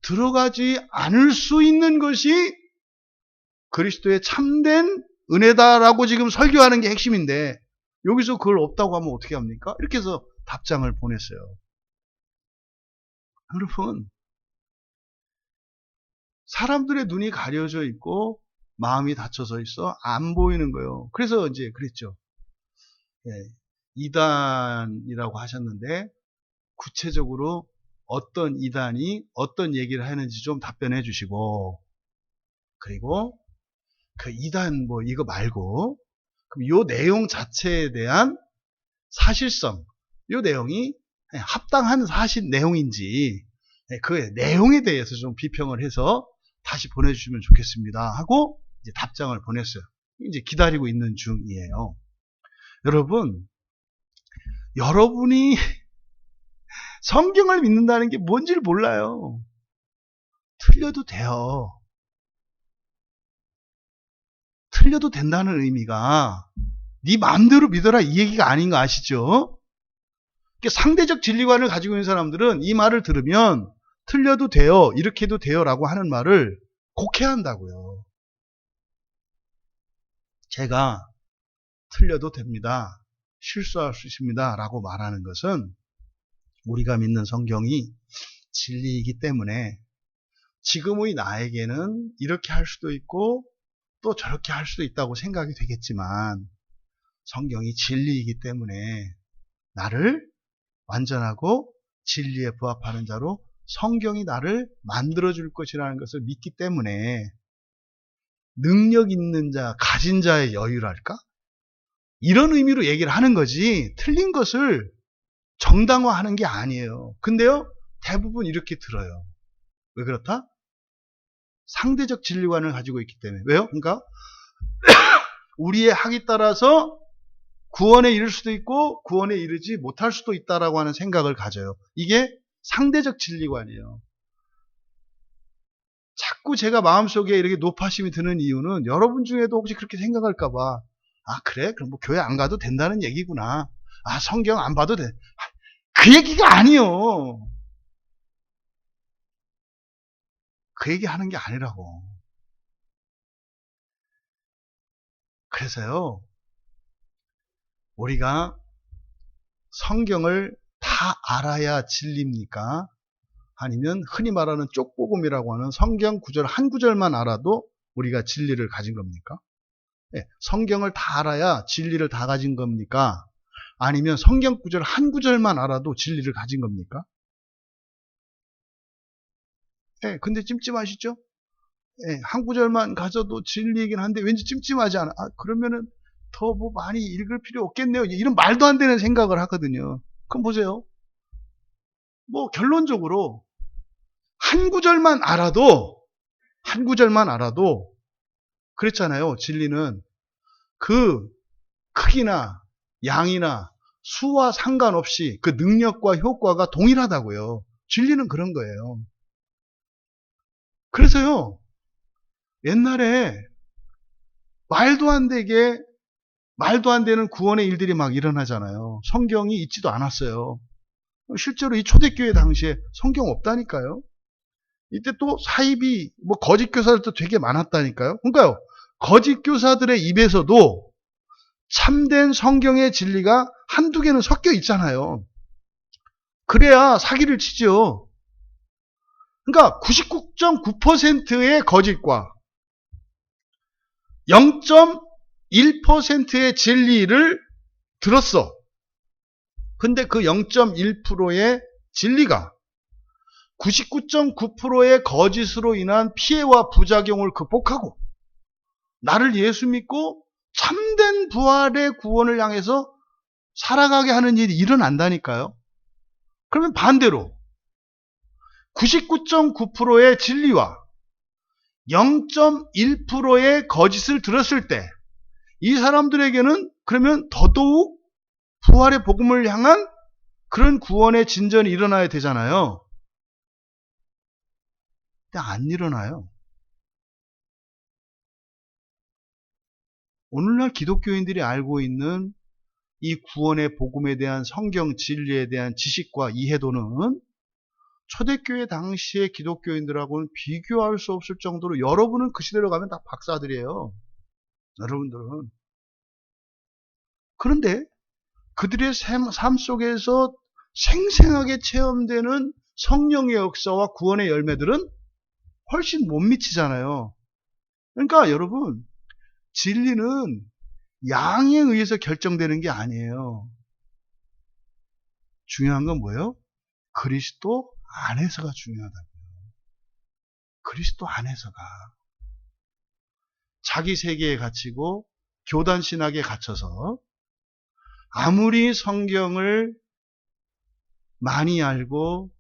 들어가지 않을 수 있는 것이 그리스도의 참된 은혜다라고 지금 설교하는 게 핵심인데 여기서 그걸 없다고 하면 어떻게 합니까? 이렇게 해서 답장을 보냈어요. 여러분, 사람들의 눈이 가려져 있고 마음이 닫혀져 있어 안 보이는 거예요. 그래서 이제 그랬죠. 예, 이단이라고 하셨는데 구체적으로 어떤 이단이 어떤 얘기를 하는지 좀 답변해 주시고, 그리고 그 이단 뭐 이거 말고 그럼 요 내용 자체에 대한 사실성, 요 내용이 합당한 사실 내용인지 그 내용에 대해서 좀 비평을 해서 다시 보내주시면 좋겠습니다 하고 이제 답장을 보냈어요. 이제 기다리고 있는 중이에요. 여러분이 성경을 믿는다는 게 뭔지를 몰라요. 틀려도 돼요. 틀려도 된다는 의미가 네 마음대로 믿어라 이 얘기가 아닌 거 아시죠? 상대적 진리관을 가지고 있는 사람들은 이 말을 들으면 틀려도 돼요, 이렇게 해도 돼요 라고 하는 말을 곡해한다고요. 제가 틀려도 됩니다, 실수할 수 있습니다 라고 말하는 것은 우리가 믿는 성경이 진리이기 때문에 지금의 나에게는 이렇게 할 수도 있고 또 저렇게 할 수도 있다고 생각이 되겠지만 성경이 진리이기 때문에 나를 완전하고 진리에 부합하는 자로 성경이 나를 만들어줄 것이라는 것을 믿기 때문에 능력 있는 자, 가진 자의 여유랄까? 이런 의미로 얘기를 하는 거지 틀린 것을 정당화하는 게 아니에요. 근데요, 대부분 이렇게 들어요. 왜 그렇다? 상대적 진리관을 가지고 있기 때문에. 왜요? 그러니까 우리의 학에 따라서 구원에 이를 수도 있고 구원에 이르지 못할 수도 있다라고 하는 생각을 가져요. 이게 상대적 진리관이에요. 자꾸 제가 마음속에 이렇게 노파심이 드는 이유는 여러분 중에도 혹시 그렇게 생각할까 봐. 아, 그래? 그럼 뭐 교회 안 가도 된다는 얘기구나. 아, 성경 안 봐도 돼. 그 얘기가 아니요. 그 얘기 하는 게 아니라고. 그래서요, 우리가 성경을 다 알아야 진리입니까? 아니면 흔히 말하는 쪽복음이라고 하는 성경 구절 한 구절만 알아도 우리가 진리를 가진 겁니까? 네, 성경을 다 알아야 진리를 다 가진 겁니까? 아니면 성경 구절 한 구절만 알아도 진리를 가진 겁니까? 네, 근데 찜찜하시죠? 네, 한 구절만 가져도 진리이긴 한데 왠지 찜찜하지 않아? 아, 그러면은 더 뭐 많이 읽을 필요 없겠네요. 이런 말도 안 되는 생각을 하거든요. 그럼 보세요. 뭐 결론적으로 한 구절만 알아도 그랬잖아요. 진리는 그 크기나 양이나 수와 상관없이 그 능력과 효과가 동일하다고요. 진리는 그런 거예요. 그래서요, 옛날에 말도 안 되는 구원의 일들이 막 일어나잖아요. 성경이 있지도 않았어요. 실제로 이 초대교회 당시에 성경 없다니까요. 이때 또 사입이 뭐 거짓 교사들도 되게 많았다니까요. 그러니까요, 거짓 교사들의 입에서도 참된 성경의 진리가 한두 개는 섞여 있잖아요. 그래야 사기를 치죠. 그러니까 99.9%의 거짓과 0.1%의 진리를 들었어. 근데 그 0.1%의 진리가 99.9%의 거짓으로 인한 피해와 부작용을 극복하고 나를 예수 믿고 참된 부활의 구원을 향해서 살아가게 하는 일이 일어난다니까요. 그러면 반대로 99.9%의 진리와 0.1%의 거짓을 들었을 때 이 사람들에게는 그러면 더더욱 부활의 복음을 향한 그런 구원의 진전이 일어나야 되잖아요. 근데 안 일어나요. 오늘날 기독교인들이 알고 있는 이 구원의 복음에 대한 성경 진리에 대한 지식과 이해도는 초대교회 당시의 기독교인들하고는 비교할 수 없을 정도로 여러분은 그 시대로 가면 다 박사들이에요. 여러분들은. 그런데 그들의 삶 속에서 생생하게 체험되는 성령의 역사와 구원의 열매들은 훨씬 못 미치잖아요. 그러니까 여러분, 진리는 양에 의해서 결정되는 게 아니에요. 중요한 건 뭐예요? 그리스도 안에서가 중요하다고요. 그리스도 안에서가. 자기 세계에 갇히고 교단 신학에 갇혀서 아무리 성경을 많이 알고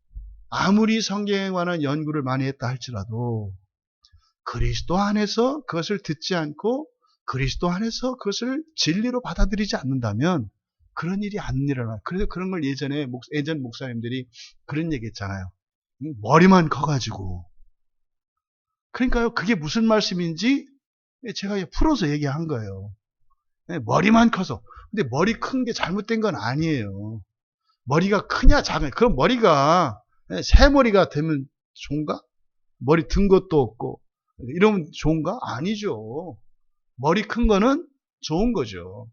아무리 성경에 관한 연구를 많이 했다 할지라도 그리스도 안에서 그것을 듣지 않고 그리스도 안에서 그것을 진리로 받아들이지 않는다면 그런 일이 안 일어나요. 그래서 그런 걸 예전 목사님들이 그런 얘기 했잖아요. 머리만 커가지고. 그러니까요, 그게 무슨 말씀인지 제가 풀어서 얘기한 거예요. 머리만 커서. 근데 머리 큰 게 잘못된 건 아니에요. 머리가 크냐 작으냐. 그럼 머리가 새 머리가 되면 좋은가? 머리 든 것도 없고 이러면 좋은가? 아니죠. 머리 큰 거는 좋은 거죠.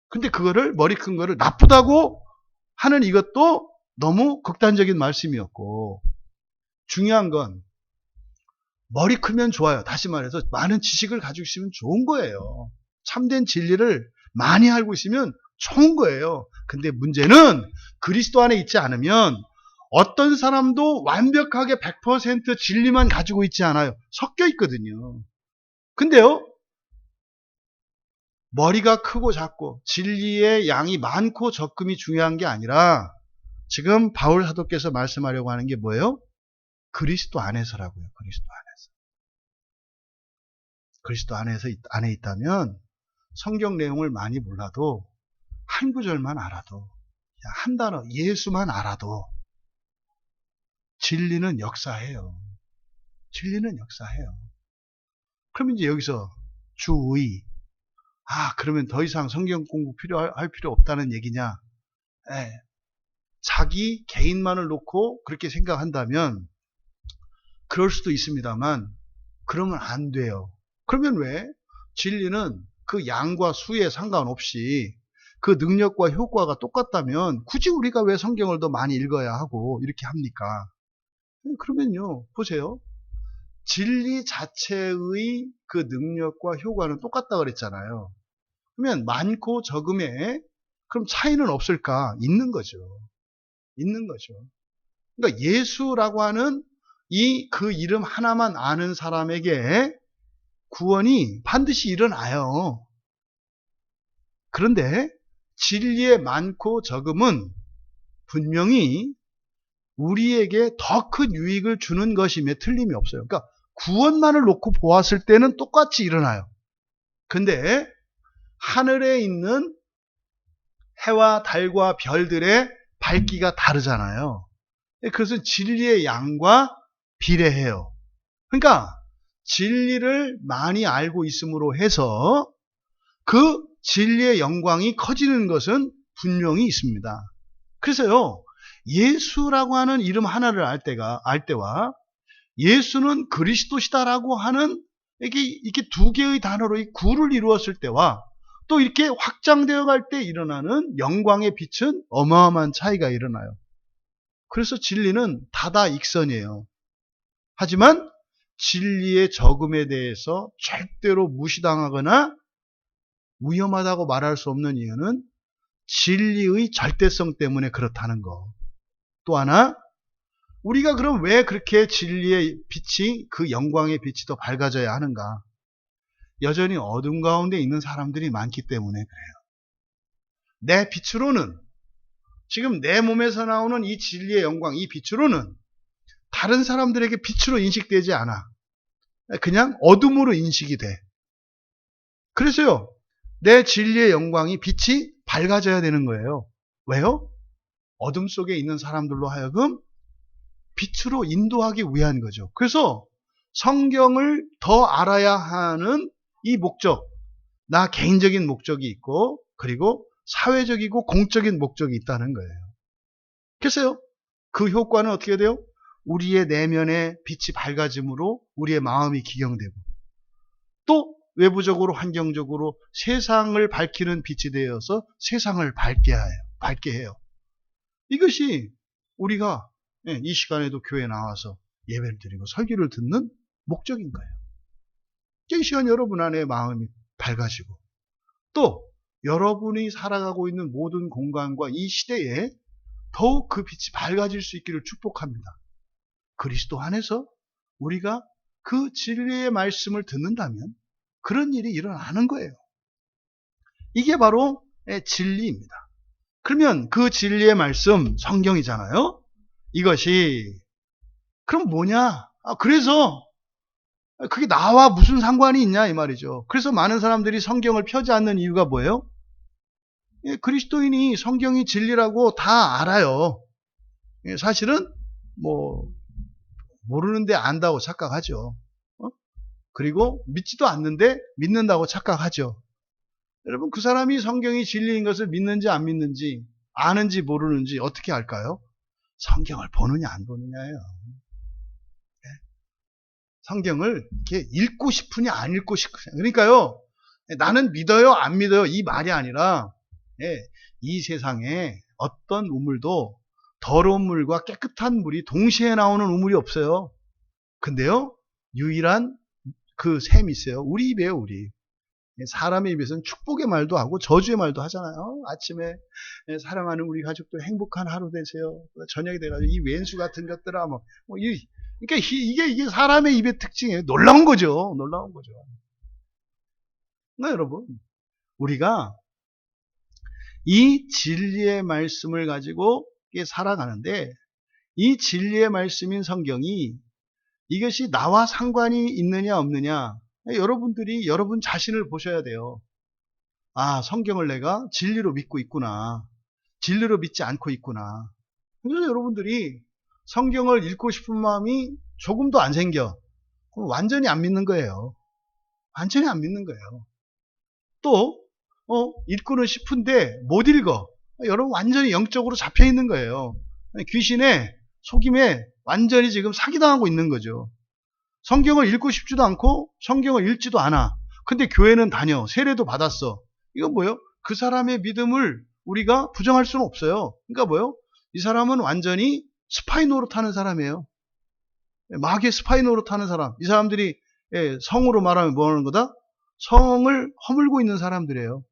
근데 그거를 머리 큰 거를 나쁘다고 하는 이것도 너무 극단적인 말씀이었고 중요한 건 머리 크면 좋아요. 다시 말해서 많은 지식을 가지고 있으면 좋은 거예요. 참된 진리를 많이 알고 있으면 좋은 거예요. 근데 문제는 그리스도 안에 있지 않으면 어떤 사람도 완벽하게 100% 진리만 가지고 있지 않아요. 섞여 있거든요. 근데요, 머리가 크고 작고 진리의 양이 많고 적음이 중요한 게 아니라 지금 바울 사도께서 말씀하려고 하는 게 뭐예요? 그리스도 안에서라고요. 그리스도 안에 있다면 성경 내용을 많이 몰라도 한 구절만 알아도 한 단어 예수만 알아도 진리는 역사해요. 진리는 역사해요. 그럼 이제 여기서 주의 그러면 더 이상 성경 공부 할 필요 없다는 얘기냐? 예. 자기 개인만을 놓고 그렇게 생각한다면 그럴 수도 있습니다만 그러면 안 돼요. 그러면 왜? 진리는 그 양과 수에 상관없이 그 능력과 효과가 똑같다면 굳이 우리가 왜 성경을 더 많이 읽어야 하고 이렇게 합니까? 그러면요, 보세요. 진리 자체의 그 능력과 효과는 똑같다 그랬잖아요. 그러면 많고 적음에 그럼 차이는 없을까? 있는 거죠. 있는 거죠. 그러니까 예수라고 하는 그 이름 하나만 아는 사람에게 구원이 반드시 일어나요. 그런데 진리의 많고 적음은 분명히 우리에게 더 큰 유익을 주는 것임에 틀림이 없어요. 그러니까 구원만을 놓고 보았을 때는 똑같이 일어나요. 근데 하늘에 있는 해와 달과 별들의 밝기가 다르잖아요. 그래서 진리의 양과 비례해요. 그러니까 진리를 많이 알고 있음으로 해서 그 진리의 영광이 커지는 것은 분명히 있습니다. 그래서요, 예수라고 하는 이름 하나를 알 때와 예수는 그리스도시다라고 하는 이렇게 두 개의 단어로 이 구를 이루었을 때와 또 이렇게 확장되어 갈 때 일어나는 영광의 빛은 어마어마한 차이가 일어나요. 그래서 진리는 다다익선이에요. 하지만 진리의 적음에 대해서 절대로 무시당하거나 위험하다고 말할 수 없는 이유는 진리의 절대성 때문에 그렇다는 거. 또 하나, 우리가 그럼 왜 그렇게 진리의 빛이, 그 영광의 빛이 더 밝아져야 하는가? 여전히 어둠 가운데 있는 사람들이 많기 때문에 그래요. 내 빛으로는, 지금 내 몸에서 나오는 이 진리의 영광, 이 빛으로는 다른 사람들에게 빛으로 인식되지 않아. 그냥 어둠으로 인식이 돼. 그래서요, 내 진리의 영광이, 빛이 밝아져야 되는 거예요. 왜요? 어둠 속에 있는 사람들로 하여금 빛으로 인도하기 위한 거죠. 그래서 성경을 더 알아야 하는 이 목적, 나 개인적인 목적이 있고, 그리고 사회적이고 공적인 목적이 있다는 거예요. 그래서요, 그 효과는 어떻게 돼요? 우리의 내면의 빛이 밝아짐으로 우리의 마음이 기경되고, 또 외부적으로 환경적으로 세상을 밝히는 빛이 되어서 세상을 밝게 해요. 이것이 우리가 이 시간에도 교회에 나와서 예배를 드리고 설교를 듣는 목적인 거예요. 이 시간 여러분 안에 마음이 밝아지고, 또 여러분이 살아가고 있는 모든 공간과 이 시대에 더욱 그 빛이 밝아질 수 있기를 축복합니다. 그리스도 안에서 우리가 그 진리의 말씀을 듣는다면 그런 일이 일어나는 거예요. 이게 바로 진리입니다. 그러면 그 진리의 말씀, 성경이잖아요. 이것이 그럼 뭐냐? 그래서 그게 나와 무슨 상관이 있냐 이 말이죠. 그래서 많은 사람들이 성경을 펴지 않는 이유가 뭐예요? 그리스도인이 성경이 진리라고 다 알아요. 사실은 뭐 모르는데 안다고 착각하죠. 그리고 믿지도 않는데 믿는다고 착각하죠. 여러분, 그 사람이 성경이 진리인 것을 믿는지 안 믿는지, 아는지 모르는지 어떻게 알까요? 성경을 보느냐 안 보느냐예요. 성경을 이렇게 읽고 싶으냐 안 읽고 싶으냐. 그러니까요, 나는 믿어요 안 믿어요 이 말이 아니라, 이 세상에 어떤 우물도 더러운 물과 깨끗한 물이 동시에 나오는 우물이 없어요. 근데요, 유일한 그 셈이 있어요. 우리 입이에요, 우리. 사람의 입에서는 축복의 말도 하고 저주의 말도 하잖아요. 아침에 사랑하는 우리 가족들 행복한 하루 되세요. 저녁이 돼가지고 이 왼수 같은 것들아 그러니까 이게 사람의 입의 특징이에요. 놀라운 거죠. 놀라운 거죠. 여러분, 우리가 이 진리의 말씀을 가지고 살아가는데, 이 진리의 말씀인 성경이 이것이 나와 상관이 있느냐 없느냐, 여러분들이 여러분 자신을 보셔야 돼요. 아, 성경을 내가 진리로 믿고 있구나, 진리로 믿지 않고 있구나. 그래서 여러분들이 성경을 읽고 싶은 마음이 조금도 안 생겨, 그럼 완전히 안 믿는 거예요. 완전히 안 믿는 거예요. 또 읽고는 싶은데 못 읽어. 여러분 완전히 영적으로 잡혀 있는 거예요. 귀신의 속임에 완전히 지금 사기당하고 있는 거죠. 성경을 읽고 싶지도 않고 성경을 읽지도 않아. 근데 교회는 다녀. 세례도 받았어. 이건 뭐예요? 그 사람의 믿음을 우리가 부정할 수는 없어요. 그러니까 뭐예요? 이 사람은 완전히 스파이 노릇하는 사람이에요. 마귀의 스파이 노릇하는 사람. 이 사람들이 성으로 말하면 뭐 하는 거다? 성을 허물고 있는 사람들이에요.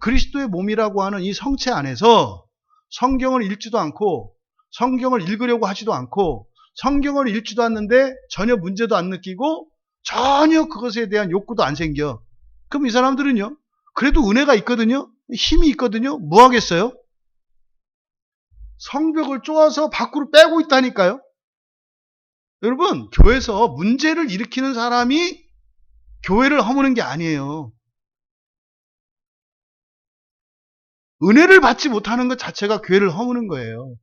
그리스도의 몸이라고 하는 이 성체 안에서 성경을 읽지도 않고 성경을 읽으려고 하지도 않고 성경을 읽지도 않는데 전혀 문제도 안 느끼고 전혀 그것에 대한 욕구도 안 생겨. 그럼 이 사람들은요, 그래도 은혜가 있거든요, 힘이 있거든요, 뭐 하겠어요? 성벽을 쪼아서 밖으로 빼고 있다니까요. 여러분, 교회에서 문제를 일으키는 사람이 교회를 허무는 게 아니에요. 은혜를 받지 못하는 것 자체가 교회를 허무는 거예요.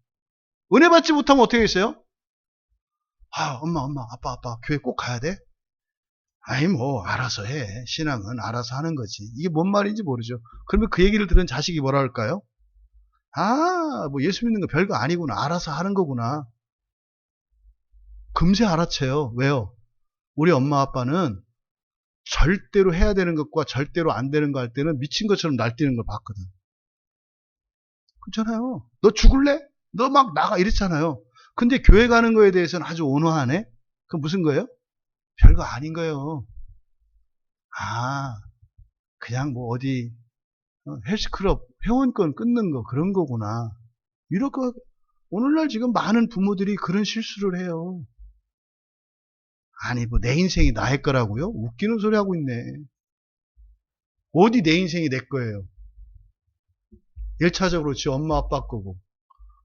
은혜 받지 못하면 어떻게 했어요? 아, 엄마, 아빠, 교회 꼭 가야 돼? 아니, 뭐, 알아서 해. 신앙은 알아서 하는 거지. 이게 뭔 말인지 모르죠. 그러면 그 얘기를 들은 자식이 뭐라 할까요? 아, 뭐, 예수 믿는 거 별거 아니구나. 알아서 하는 거구나. 금세 알아채요. 왜요? 우리 엄마, 아빠는 절대로 해야 되는 것과 절대로 안 되는 거 할 때는 미친 것처럼 날뛰는 걸 봤거든. 그렇잖아요. 너 죽을래? 너 막 나가 이랬잖아요. 근데 교회 가는 거에 대해서는 아주 온화하네? 그럼 무슨 거예요? 별거 아닌 거예요. 아, 그냥 뭐 어디 헬스클럽 회원권 끊는 거 그런 거구나. 이렇게 오늘날 지금 많은 부모들이 그런 실수를 해요. 아니 뭐 내 인생이 나의 거라고요? 웃기는 소리 하고 있네. 어디 내 인생이 내 거예요. 1차적으로 지 엄마 아빠 거고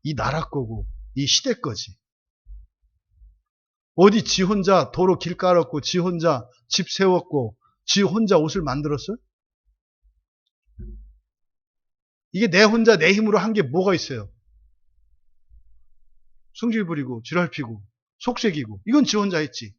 이 나라 거고 이 시대 거지. 어디 지 혼자 도로 길 깔았고 지 혼자 집 세웠고 지 혼자 옷을 만들었어요? 이게 내 혼자 내 힘으로 한 게 뭐가 있어요? 성질 부리고 지랄 피고 속색이고 이건 지 혼자 했지.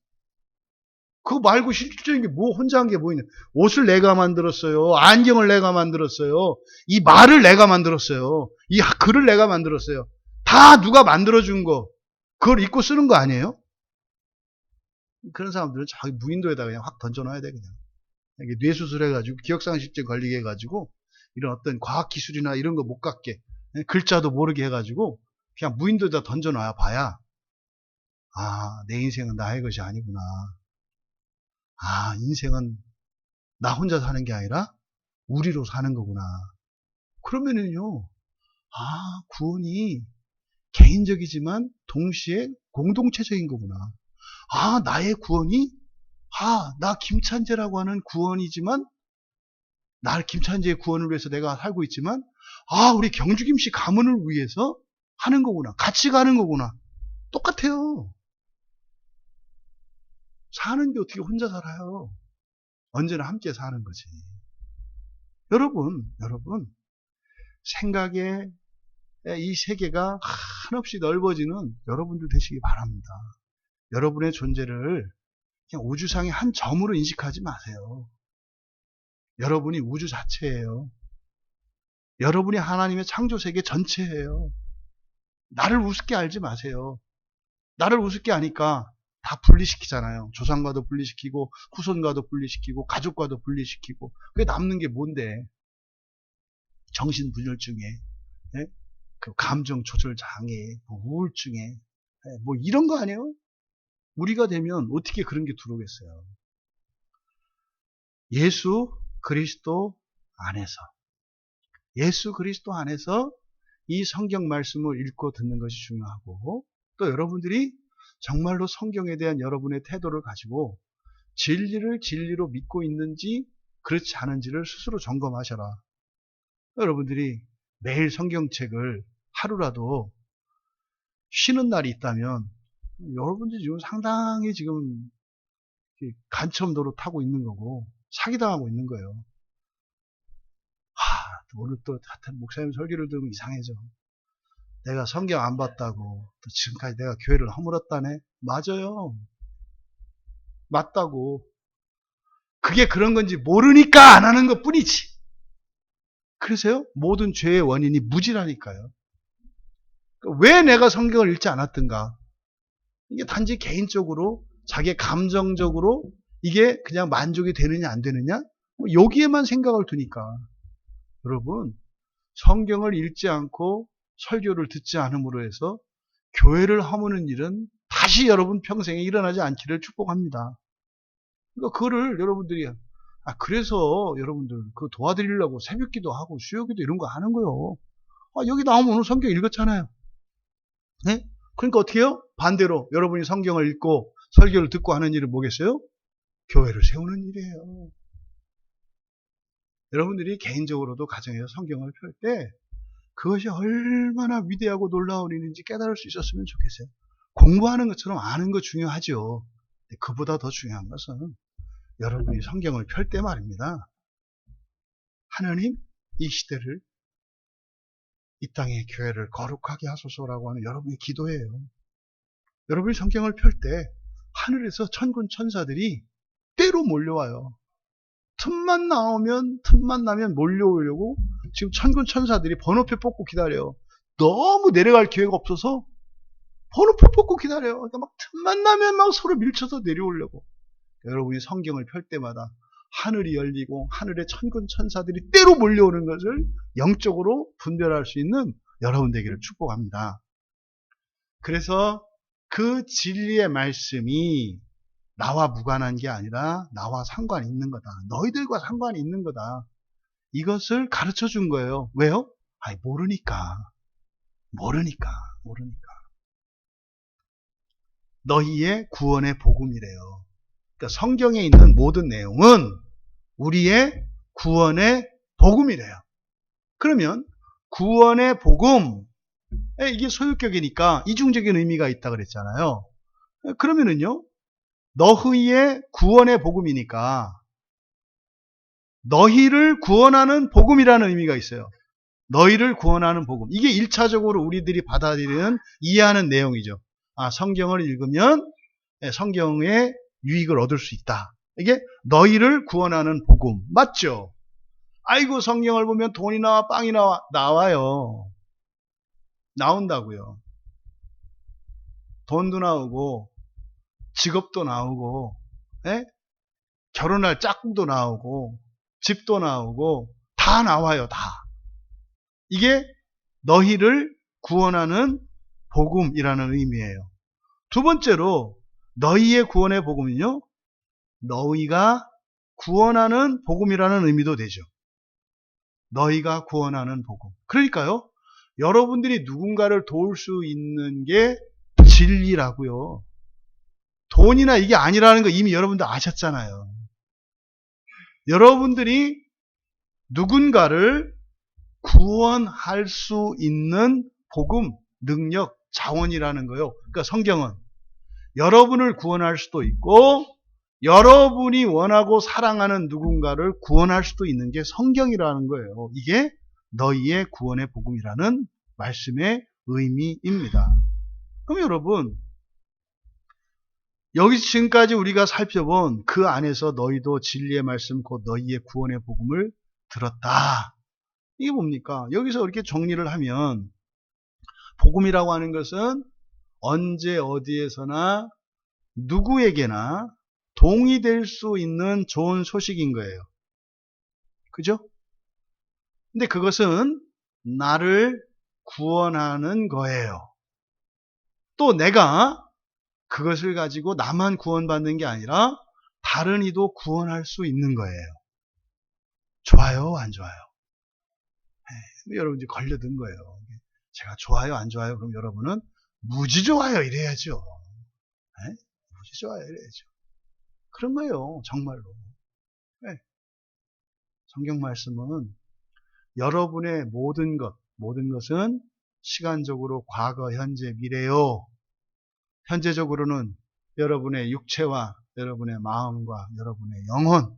그거 말고 실질적인 게 뭐 혼자 한 게 뭐 있냐. 옷을 내가 만들었어요. 안경을 내가 만들었어요. 이 말을 내가 만들었어요. 이 글을 내가 만들었어요. 다 누가 만들어준 거. 그걸 입고 쓰는 거 아니에요? 그런 사람들은 자기 무인도에다 그냥 확 던져놔야 돼, 그냥. 이게 뇌수술 해가지고, 기억상실증 걸리게 해가지고, 이런 어떤 과학기술이나 이런 거 못 갖게, 글자도 모르게 해가지고, 그냥 무인도에다 던져놔야 봐야, 아, 내 인생은 나의 것이 아니구나. 아, 인생은 나 혼자 사는 게 아니라, 우리로 사는 거구나. 그러면은요, 아, 구원이 개인적이지만, 동시에 공동체적인 거구나. 아, 나의 구원이, 아, 나 김찬재라고 하는 구원이지만, 날 김찬재의 구원을 위해서 내가 살고 있지만, 아, 우리 경주김 씨 가문을 위해서 하는 거구나. 같이 가는 거구나. 똑같아요. 사는 게 어떻게 혼자 살아요? 언제나 함께 사는 거지. 여러분, 생각의 이 세계가 한없이 넓어지는 여러분들 되시기 바랍니다. 여러분의 존재를 그냥 우주상의 한 점으로 인식하지 마세요. 여러분이 우주 자체예요. 여러분이 하나님의 창조세계 전체예요. 나를 우습게 알지 마세요. 나를 우습게 아니까 다 분리시키잖아요. 조상과도 분리시키고 후손과도 분리시키고 가족과도 분리시키고 그게 남는 게 뭔데? 정신분열증에 예? 그 감정 조절 장애, 뭐 우울증에 뭐 이런 거 아니에요? 우리가 되면 어떻게 그런 게 들어오겠어요? 예수 그리스도 안에서 이 성경 말씀을 읽고 듣는 것이 중요하고 또 여러분들이 정말로 성경에 대한 여러분의 태도를 가지고 진리를 진리로 믿고 있는지 그렇지 않은지를 스스로 점검하셔라. 여러분들이 매일 성경책을 하루라도 쉬는 날이 있다면 여러분들이 지금 상당히 지금 간첩도로 타고 있는 거고 사기당하고 있는 거예요. 오늘 또 하여튼 목사님 설교를 들으면 이상해져. 내가 성경 안 봤다고 또 지금까지 내가 교회를 허물었다네. 맞아요. 맞다고. 그게 그런 건지 모르니까 안 하는 것 뿐이지. 그래서요 모든 죄의 원인이 무지라니까요. 왜 내가 성경을 읽지 않았던가. 이게 단지 개인적으로 자기 감정적으로 이게 그냥 만족이 되느냐 안 되느냐 여기에만 생각을 두니까 여러분 성경을 읽지 않고 설교를 듣지 않음으로 해서 교회를 허무는 일은 다시 여러분 평생에 일어나지 않기를 축복합니다. 그러니까 그거를 여러분들이 그래서 여러분들 그 도와드리려고 새벽기도 하고 수요기도 이런 거 하는 거요. 여기 나오면 오늘 성경 읽었잖아요. 네? 그러니까 어떻게 해요? 반대로 여러분이 성경을 읽고 설교를 듣고 하는 일은 뭐겠어요? 교회를 세우는 일이에요. 여러분들이 개인적으로도 가정에서 성경을 펼 때 그것이 얼마나 위대하고 놀라운 일인지 깨달을 수 있었으면 좋겠어요. 공부하는 것처럼 아는 거 중요하죠. 그보다 더 중요한 것은 여러분이 성경을 펼 때 말입니다. 하나님 이 시대를 이 땅의 교회를 거룩하게 하소서라고 하는 여러분의 기도예요. 여러분이 성경을 펼 때 하늘에서 천군 천사들이 때로 몰려와요. 틈만 나면 몰려오려고 지금 천군 천사들이 번호표 뽑고 기다려요. 너무 내려갈 기회가 없어서 번호표 뽑고 기다려요. 그러니까 막 틈만 나면 막 서로 밀쳐서 내려오려고. 여러분이 성경을 펼 때마다 하늘이 열리고 하늘의 천군 천사들이 때로 몰려오는 것을 영적으로 분별할 수 있는 여러분 되기를 축복합니다. 그래서 그 진리의 말씀이 나와 무관한 게 아니라 나와 상관이 있는 거다. 너희들과 상관이 있는 거다. 이것을 가르쳐 준 거예요. 왜요? 아니, 모르니까. 너희의 구원의 복음이래요. 그러니까 성경에 있는 모든 내용은 우리의 구원의 복음이래요. 그러면 구원의 복음, 이게 소유격이니까 이중적인 의미가 있다 그랬잖아요. 그러면은요, 너희의 구원의 복음이니까 너희를 구원하는 복음이라는 의미가 있어요. 너희를 구원하는 복음. 이게 1차적으로 우리들이 받아들이는, 이해하는 내용이죠. 성경을 읽으면 성경의 유익을 얻을 수 있다. 이게 너희를 구원하는 복음. 맞죠? 아이고, 성경을 보면 돈이 나와, 빵이 나와요. 나온다고요. 돈도 나오고, 직업도 나오고, 결혼할 짝꿍도 나오고, 집도 나오고, 다 나와요, 다. 이게 너희를 구원하는 복음이라는 의미예요. 두 번째로, 너희의 구원의 복음은요, 너희가 구원하는 복음이라는 의미도 되죠. 너희가 구원하는 복음. 그러니까요, 여러분들이 누군가를 도울 수 있는 게 진리라고요. 돈이나 이게 아니라는 거 이미 여러분들 아셨잖아요. 여러분들이 누군가를 구원할 수 있는 복음, 능력, 자원이라는 거요. 그러니까 성경은 여러분을 구원할 수도 있고, 여러분이 원하고 사랑하는 누군가를 구원할 수도 있는 게 성경이라는 거예요. 이게 너희의 구원의 복음이라는 말씀의 의미입니다. 그럼 여러분, 여기서 지금까지 우리가 살펴본 그 안에서 너희도 진리의 말씀 곧 너희의 구원의 복음을 들었다. 이게 뭡니까? 여기서 이렇게 정리를 하면 복음이라고 하는 것은 언제 어디에서나 누구에게나 동의될 수 있는 좋은 소식인 거예요. 그죠? 근데 그것은 나를 구원하는 거예요. 또 내가 그것을 가지고 나만 구원받는 게 아니라 다른 이도 구원할 수 있는 거예요. 좋아요, 안 좋아요? 여러분 이제 걸려든 거예요. 제가 좋아요, 안 좋아요? 그럼 여러분은 무지 좋아요 이래야죠. 무지 좋아요 이래야죠. 그런 거예요, 정말로. 성경 말씀은 여러분의 모든 것은 시간적으로 과거, 현재, 미래요. 현재적으로는 여러분의 육체와 여러분의 마음과 여러분의 영혼,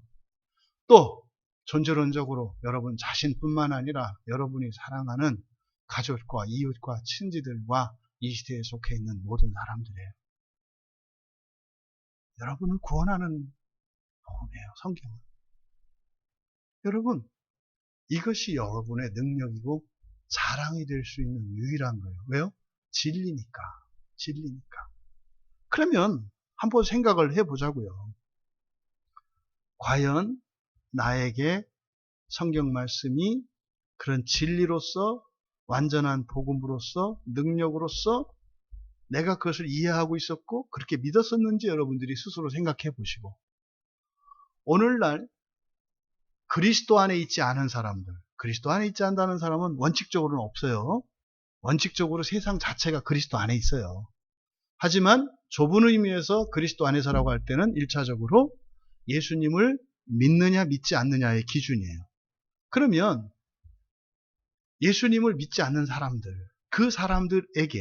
또 존재론적으로 여러분 자신뿐만 아니라 여러분이 사랑하는 가족과 이웃과 친지들과 이 시대에 속해 있는 모든 사람들이에요. 여러분을 구원하는 복음이에요, 성경은. 여러분, 이것이 여러분의 능력이고 자랑이 될 수 있는 유일한 거예요. 왜요? 진리니까. 그러면 한번 생각을 해보자고요. 과연 나에게 성경 말씀이 그런 진리로서, 완전한 복음으로서, 능력으로서 내가 그것을 이해하고 있었고 그렇게 믿었었는지 여러분들이 스스로 생각해 보시고, 오늘날 그리스도 안에 있지 않은 사람들, 그리스도 안에 있지 않다는 사람은 원칙적으로는 없어요. 원칙적으로 세상 자체가 그리스도 안에 있어요. 하지만 좁은 의미에서 그리스도 안에서라고 할 때는 1차적으로 예수님을 믿느냐 믿지 않느냐의 기준이에요. 그러면 예수님을 믿지 않는 사람들, 그 사람들에게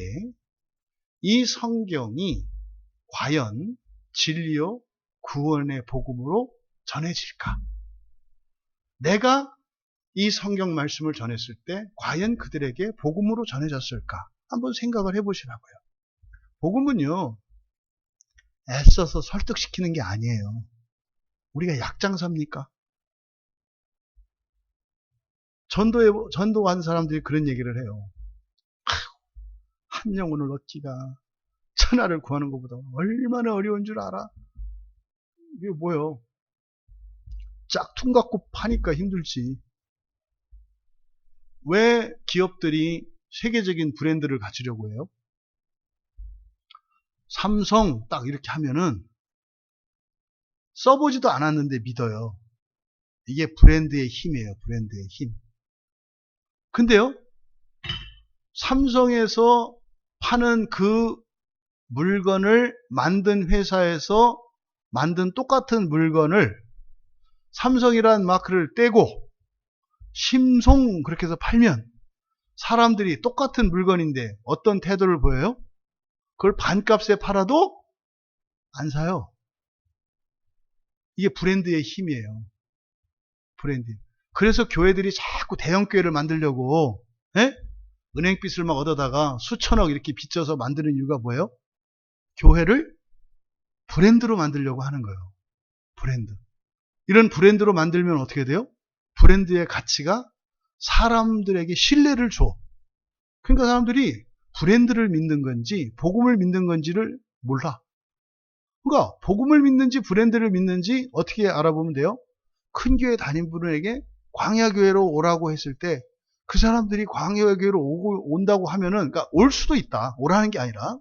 이 성경이 과연 진리요 구원의 복음으로 전해질까? 내가 이 성경 말씀을 전했을 때 과연 그들에게 복음으로 전해졌을까? 한번 생각을 해보시라고요. 복음은요, 애써서 설득시키는 게 아니에요. 우리가 약장사입니까? 전도한 사람들이 그런 얘기를 해요. 한 영혼을 얻기가 천하를 구하는 것보다 얼마나 어려운 줄 알아? 이게 뭐예요? 짝퉁 갖고 파니까 힘들지. 왜 기업들이 세계적인 브랜드를 갖추려고 해요? 삼성 딱 이렇게 하면은 써보지도 않았는데 믿어요. 이게 브랜드의 힘이에요. 브랜드의 힘. 근데요, 삼성에서 파는 그 물건을 만든 회사에서 만든 똑같은 물건을 삼성이라는 마크를 떼고 심송 그렇게 해서 팔면 사람들이 똑같은 물건인데 어떤 태도를 보여요? 그걸 반값에 팔아도 안 사요. 이게 브랜드의 힘이에요. 브랜드. 그래서 교회들이 자꾸 대형 교회를 만들려고 은행빚을 막 얻어다가 수천억 이렇게 빚져서 만드는 이유가 뭐예요? 교회를 브랜드로 만들려고 하는 거예요. 브랜드. 이런 브랜드로 만들면 어떻게 돼요? 브랜드의 가치가 사람들에게 신뢰를 줘. 그러니까 사람들이 브랜드를 믿는 건지 복음을 믿는 건지를 몰라. 그러니까 복음을 믿는지 브랜드를 믿는지 어떻게 알아보면 돼요? 큰 교회 다닌 분에게 광야교회로 오라고 했을 때 그 사람들이 광야교회로 온다고 하면은, 그러니까 올 수도 있다. 오라는 게 아니라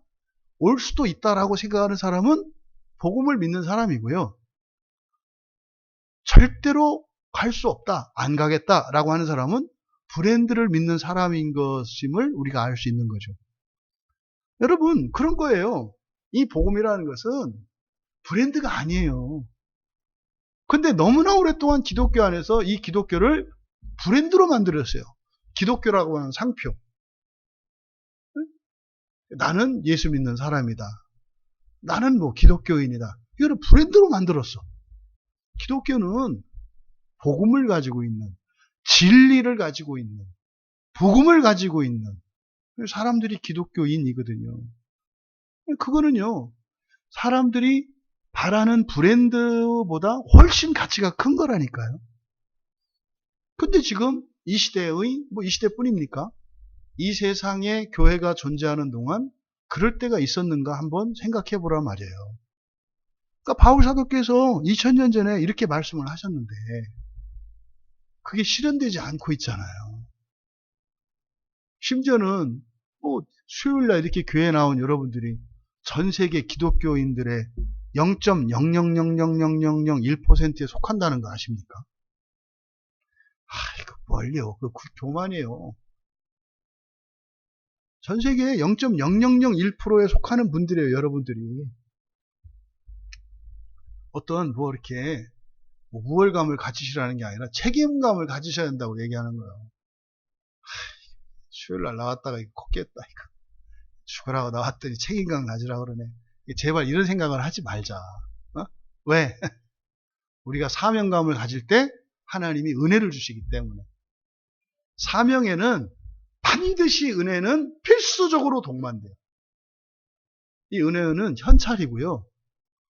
올 수도 있다라고 생각하는 사람은 복음을 믿는 사람이고요. 절대로 갈 수 없다, 안 가겠다라고 하는 사람은 브랜드를 믿는 사람인 것임을 우리가 알 수 있는 거죠. 여러분, 그런 거예요. 이 복음이라는 것은 브랜드가 아니에요. 근데 너무나 오랫동안 기독교 안에서 이 기독교를 브랜드로 만들었어요. 기독교라고 하는 상표. 나는 예수 믿는 사람이다. 나는 뭐 기독교인이다. 이거를 브랜드로 만들었어. 기독교는 복음을 가지고 있는, 진리를 가지고 있는, 복음을 가지고 있는 사람들이 기독교인이거든요. 그거는요, 사람들이 바라는 브랜드보다 훨씬 가치가 큰 거라니까요. 근데 지금 이 시대의, 이 시대뿐입니까? 이 세상에 교회가 존재하는 동안 그럴 때가 있었는가 한번 생각해 보란 말이에요. 그러니까 바울 사도께서 2000년 전에 이렇게 말씀을 하셨는데 그게 실현되지 않고 있잖아요. 심지어는 수요일날 이렇게 교회에 나온 여러분들이 전 세계 기독교인들의 0.0000001%에 속한다는 거 아십니까? 이거 뭘요? 그거 교만이에요. 전 세계의 0.0001%에 속하는 분들이에요, 여러분들이. 어떤 이렇게 우월감을 가지시라는 게 아니라 책임감을 가지셔야 된다고 얘기하는 거예요. 수요일날 나왔다가 이거 컸겠다, 이거. 죽으라고 나왔더니 책임감 가지라고 그러네. 제발 이런 생각을 하지 말자. 왜? 우리가 사명감을 가질 때 하나님이 은혜를 주시기 때문에. 사명에는 반드시 은혜는 필수적으로 동반돼요. 이 은혜는 현찰이고요.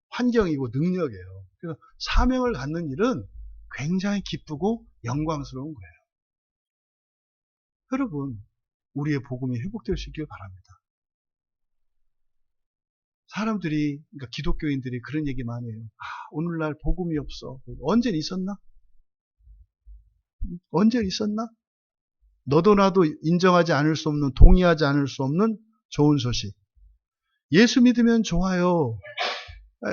환경이고 능력이에요. 그래서 사명을 갖는 일은 굉장히 기쁘고 영광스러운 거예요. 여러분, 우리의 복음이 회복될 수 있길 바랍니다. 사람들이, 그러니까 기독교인들이 그런 얘기 많이 해요. 오늘날 복음이 없어. 언젠 있었나? 언젠 있었나? 너도 나도 인정하지 않을 수 없는, 동의하지 않을 수 없는 좋은 소식. 예수 믿으면 좋아요.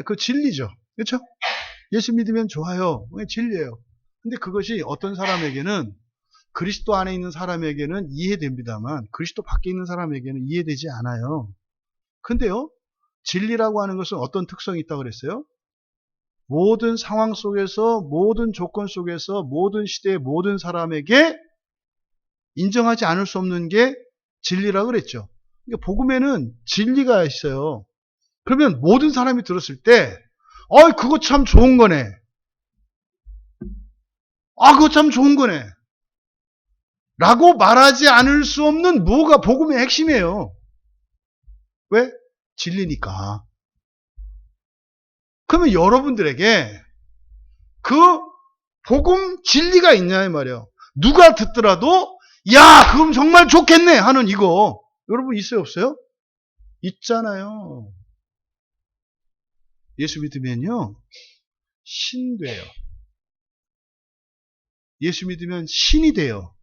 그 진리죠. 그렇죠? 예수 믿으면 좋아요. 그게 진리예요. 근데 그것이 어떤 사람에게는, 그리스도 안에 있는 사람에게는 이해됩니다만 그리스도 밖에 있는 사람에게는 이해되지 않아요. 근데요, 진리라고 하는 것은 어떤 특성이 있다고 그랬어요? 모든 상황 속에서, 모든 조건 속에서, 모든 시대의 모든 사람에게 인정하지 않을 수 없는 게 진리라고 그랬죠. 그러니까 복음에는 진리가 있어요. 그러면 모든 사람이 들었을 때 그거 참 좋은 거네. 그거 참 좋은 거네. 라고 말하지 않을 수 없는 뭐가 복음의 핵심이에요. 왜? 진리니까. 그러면 여러분들에게 그 복음 진리가 있냐 이 말이에요. 누가 듣더라도 야, 그럼 정말 좋겠네 하는 이거 여러분 있어요 없어요? 있잖아요. 예수 믿으면요 신 돼요. 예수 믿으면 신이 돼요.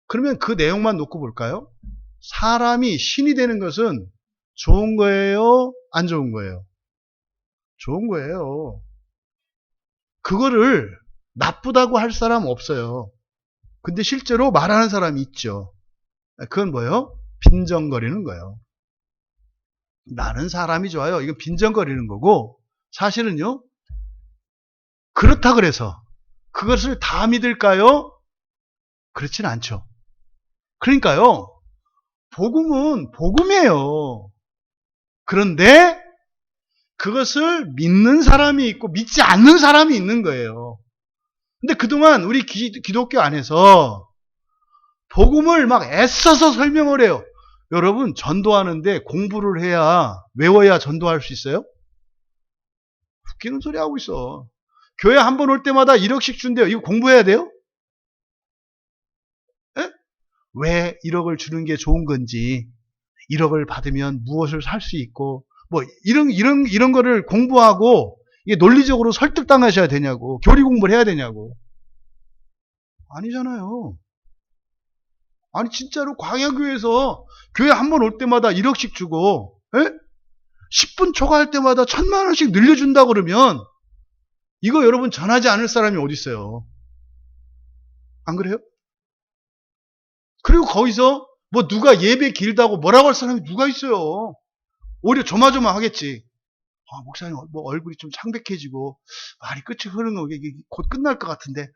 그러면 그 내용만 놓고 볼까요? 사람이 신이 되는 것은 좋은 거예요? 안 좋은 거예요? 좋은 거예요. 그거를 나쁘다고 할 사람 없어요. 근데 실제로 말하는 사람이 있죠. 그건 뭐예요? 빈정거리는 거예요. 나는 사람이 좋아요. 이건 빈정거리는 거고, 사실은요, 그렇다 그래서 그것을 다 믿을까요? 그렇진 않죠. 그러니까요, 복음은 복음이에요. 그런데 그것을 믿는 사람이 있고 믿지 않는 사람이 있는 거예요. 근데 그동안 우리 기독교 안에서 복음을 막 애써서 설명을 해요. 여러분, 전도하는데 공부를 해야, 외워야 전도할 수 있어요? 웃기는 소리 하고 있어. 교회 한 번 올 때마다 1억씩 준대요. 이거 공부해야 돼요? 에? 왜 1억을 주는 게 좋은 건지, 1억을 받으면 무엇을 살 수 있고, 뭐, 이런 거를 공부하고, 이게 논리적으로 설득당하셔야 되냐고, 교리 공부를 해야 되냐고. 아니잖아요. 아니, 진짜로 광야교회에서 교회 한 번 올 때마다 1억씩 주고, 에? 10분 초과할 때마다 1,000,000원씩 늘려준다 그러면, 이거 여러분 전하지 않을 사람이 어디 있어요? 안 그래요? 그리고 거기서 뭐 누가 예배 길다고 뭐라고 할 사람이 누가 있어요? 오히려 조마조마하겠지. 아, 목사님 뭐 얼굴이 좀 창백해지고 말이 끝이 흐르는 거 이게 곧 끝날 것 같은데,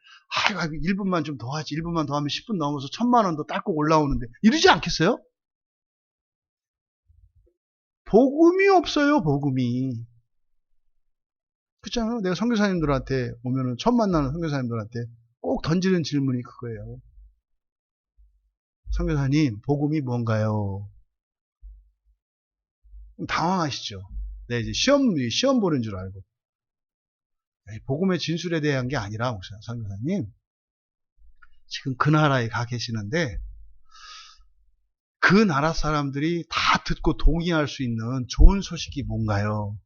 아이고 1분만 좀 더 하지. 1분만 더 하면 10분 넘어서 1,000,000원도 딸꼭 올라오는데, 이러지 않겠어요? 복음이 없어요, 복음이. 그렇잖아요. 내가 선교사님들한테 오면은 처음 만나는 선교사님들한테 꼭 던지는 질문이 그거예요. 선교사님, 복음이 뭔가요? 당황하시죠. 네, 이제 시험 보는 줄 알고. 복음의 진술에 대한 게 아니라, 선교사님, 지금 그 나라에 가 계시는데, 그 나라 사람들이 다 듣고 동의할 수 있는 좋은 소식이 뭔가요?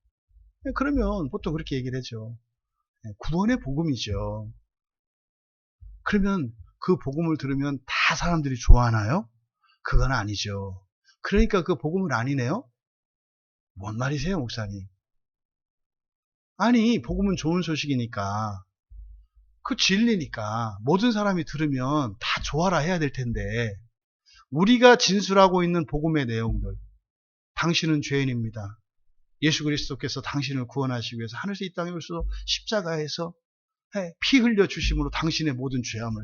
그러면 보통 그렇게 얘기를 하죠. 구원의 복음이죠. 그러면 그 복음을 들으면 다 사람들이 좋아하나요? 그건 아니죠. 그러니까 그 복음은 아니네요? 뭔 말이세요, 목사님? 아니, 복음은 좋은 소식이니까, 그 진리니까 모든 사람이 들으면 다 좋아라 해야 될 텐데, 우리가 진술하고 있는 복음의 내용들, 당신은 죄인입니다. 예수 그리스도께서 당신을 구원하시기 위해서 하늘에서 이 땅에 오셔서 십자가에서 피 흘려 주심으로 당신의 모든 죄함을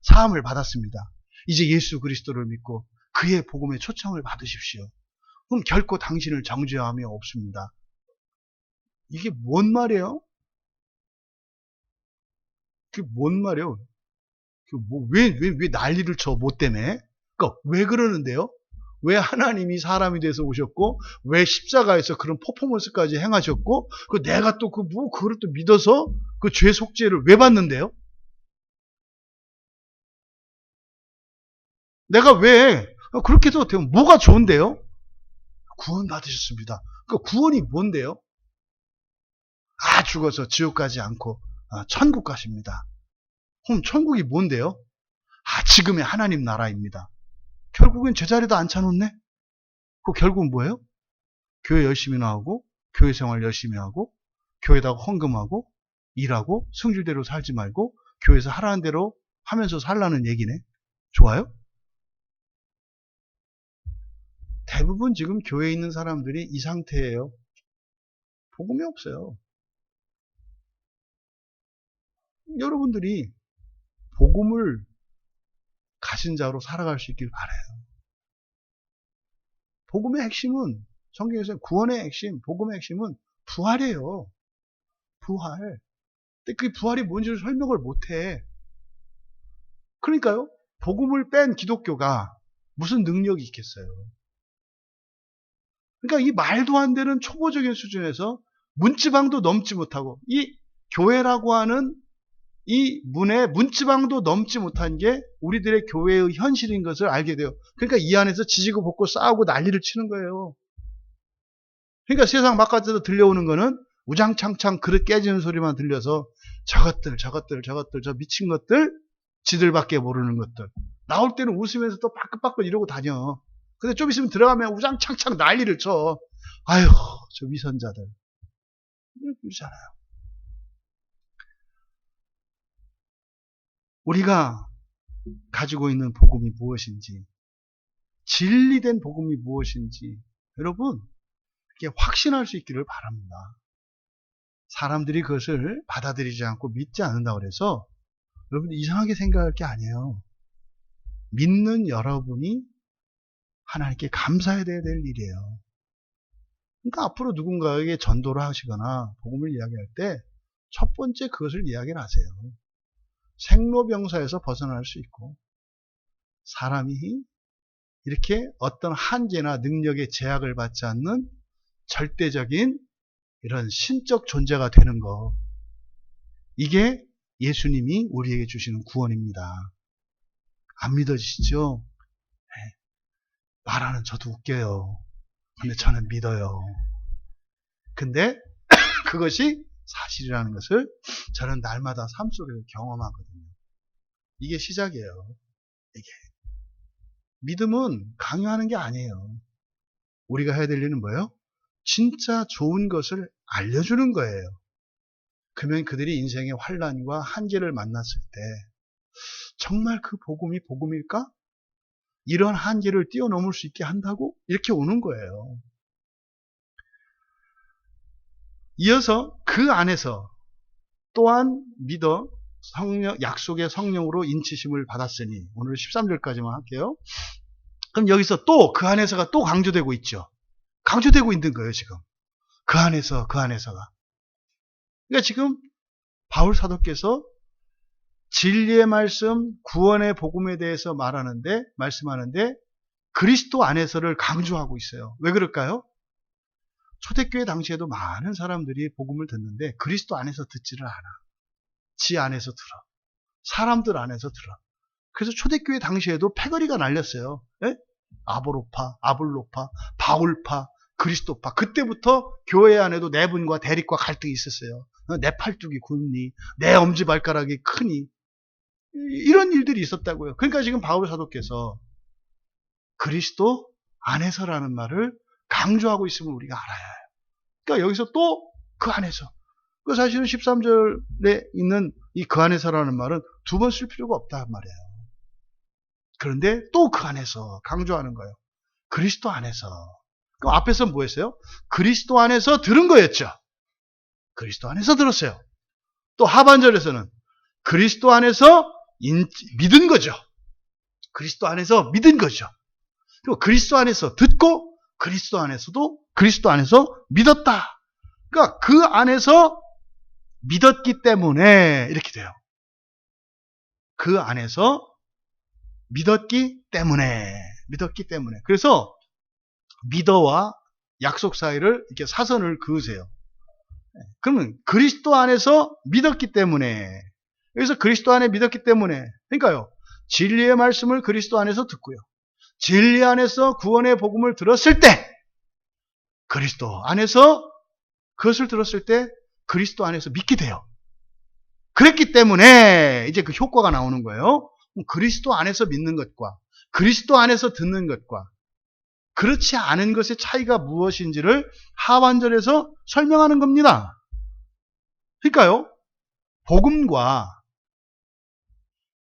사함을 받았습니다. 이제 예수 그리스도를 믿고 그의 복음의 초청을 받으십시오. 그럼 결코 당신을 정죄함이 없습니다. 이게 뭔 말이에요? 그게 뭔 말이에요? 왜 난리를 쳐, 뭐 때문에? 그러니까 왜 그러는데요? 왜 하나님이 사람이 돼서 오셨고, 왜 십자가에서 그런 퍼포먼스까지 행하셨고, 내가 또 그걸 또 믿어서 그 죄 속죄를 왜 받는데요? 내가 왜, 그렇게 해서 되면 뭐가 좋은데요? 구원 받으셨습니다. 그 구원이 뭔데요? 죽어서 지옥 가지 않고, 천국 가십니다. 그럼 천국이 뭔데요? 지금의 하나님 나라입니다. 결국엔 제자리도 앉혀놓네? 결국은 뭐예요? 교회 열심히 나오고, 교회 생활 열심히 하고, 교회에다가 헌금하고, 일하고, 성질대로 살지 말고, 교회에서 하라는 대로 하면서 살라는 얘기네. 좋아요? 대부분 지금 교회에 있는 사람들이 이 상태예요. 복음이 없어요. 여러분들이 복음을 가진 자로 살아갈 수 있길 바라요. 복음의 핵심은, 성경에서 구원의 핵심, 복음의 핵심은 부활이에요. 부활. 근데 그 부활이 뭔지를 설명을 못해. 그러니까요, 복음을 뺀 기독교가 무슨 능력이 있겠어요. 그러니까 이 말도 안 되는 초보적인 수준에서 문지방도 넘지 못하고, 이 교회라고 하는 이 문에 문지방도 넘지 못한 게 우리들의 교회의 현실인 것을 알게 돼요. 그러니까 이 안에서 지지고 볶고 싸우고 난리를 치는 거예요. 그러니까 세상 바깥에서 들려오는 거는 우장창창 그릇 깨지는 소리만 들려서 저것들 저 미친 것들, 지들밖에 모르는 것들. 나올 때는 웃으면서 또 빠끗빠끗 이러고 다녀. 근데 좀 있으면 들어가면 우장창창 난리를 쳐. 아휴, 저 위선자들. 이러잖아요. 우리가 가지고 있는 복음이 무엇인지, 진리된 복음이 무엇인지 여러분 이렇게 확신할 수 있기를 바랍니다. 사람들이 그것을 받아들이지 않고 믿지 않는다고 해서 여러분 이상하게 생각할 게 아니에요. 믿는 여러분이 하나님께 감사해야 될 일이에요. 그러니까 앞으로 누군가에게 전도를 하시거나 복음을 이야기할 때 첫 번째 그것을 이야기를 하세요. 생로병사에서 벗어날 수 있고 사람이 이렇게 어떤 한계나 능력의 제약을 받지 않는 절대적인 이런 신적 존재가 되는 거, 이게 예수님이 우리에게 주시는 구원입니다. 안 믿어지시죠? 네. 말하는 저도 웃겨요. 근데 저는 믿어요. 근데 그것이 사실이라는 것을 저는 날마다 삶 속에서 경험하거든요. 이게 시작이에요. 이게. 믿음은 강요하는 게 아니에요. 우리가 해야 될 일은 뭐예요? 진짜 좋은 것을 알려주는 거예요. 그러면 그들이 인생의 환난과 한계를 만났을 때 정말 그 복음이 복음일까? 이런 한계를 뛰어넘을 수 있게 한다고? 이렇게 오는 거예요. 이어서 그 안에서 또한 믿어 성령, 약속의 성령으로 인치심을 받았으니, 오늘 13절까지만 할게요. 그럼 여기서 또 그 안에서가 또 강조되고 있죠. 강조되고 있는 거예요, 지금. 그 안에서가. 그러니까 지금 바울 사도께서 진리의 말씀, 구원의 복음에 대해서 말씀하는데 그리스도 안에서를 강조하고 있어요. 왜 그럴까요? 초대교회 당시에도 많은 사람들이 복음을 듣는데 그리스도 안에서 듣지를 않아. 지 안에서 들어. 사람들 안에서 들어. 그래서 초대교회 당시에도 패거리가 날렸어요. 예? 아보로파, 아블로파, 바울파, 그리스도파. 그때부터 교회 안에도 내분과 대립과 갈등이 있었어요. 내 팔뚝이 굵니, 내 엄지발가락이 크니, 이런 일들이 있었다고요. 그러니까 지금 바울 사도께서 그리스도 안에서라는 말을 강조하고 있음을 우리가 알아야 해요. 그러니까 여기서 또 그 안에서. 그 사실은 13절에 있는 이 그 안에서라는 말은 두 번 쓸 필요가 없단 말이에요. 그런데 또 그 안에서 강조하는 거예요. 그리스도 안에서. 그럼 앞에서 뭐 했어요? 그리스도 안에서 들은 거였죠. 그리스도 안에서 들었어요. 또 하반절에서는 그리스도 안에서 믿은 거죠. 그리스도 안에서 믿은 거죠. 그리고 그리스도 안에서 듣고 그리스도 안에서 믿었다. 그러니까 그 안에서 믿었기 때문에 이렇게 돼요. 그 안에서 믿었기 때문에. 그래서 믿어와 약속 사이를 이렇게 사선을 그으세요. 그러면 그리스도 안에서 믿었기 때문에. 여기서 그리스도 안에 믿었기 때문에. 그러니까요. 진리의 말씀을 그리스도 안에서 듣고요. 진리 안에서 구원의 복음을 들었을 때 그리스도 안에서 그것을 들었을 때 그리스도 안에서 믿게 돼요. 그랬기 때문에 이제 그 효과가 나오는 거예요. 그리스도 안에서 믿는 것과 그리스도 안에서 듣는 것과 그렇지 않은 것의 차이가 무엇인지를 하반절에서 설명하는 겁니다. 그러니까요. 복음과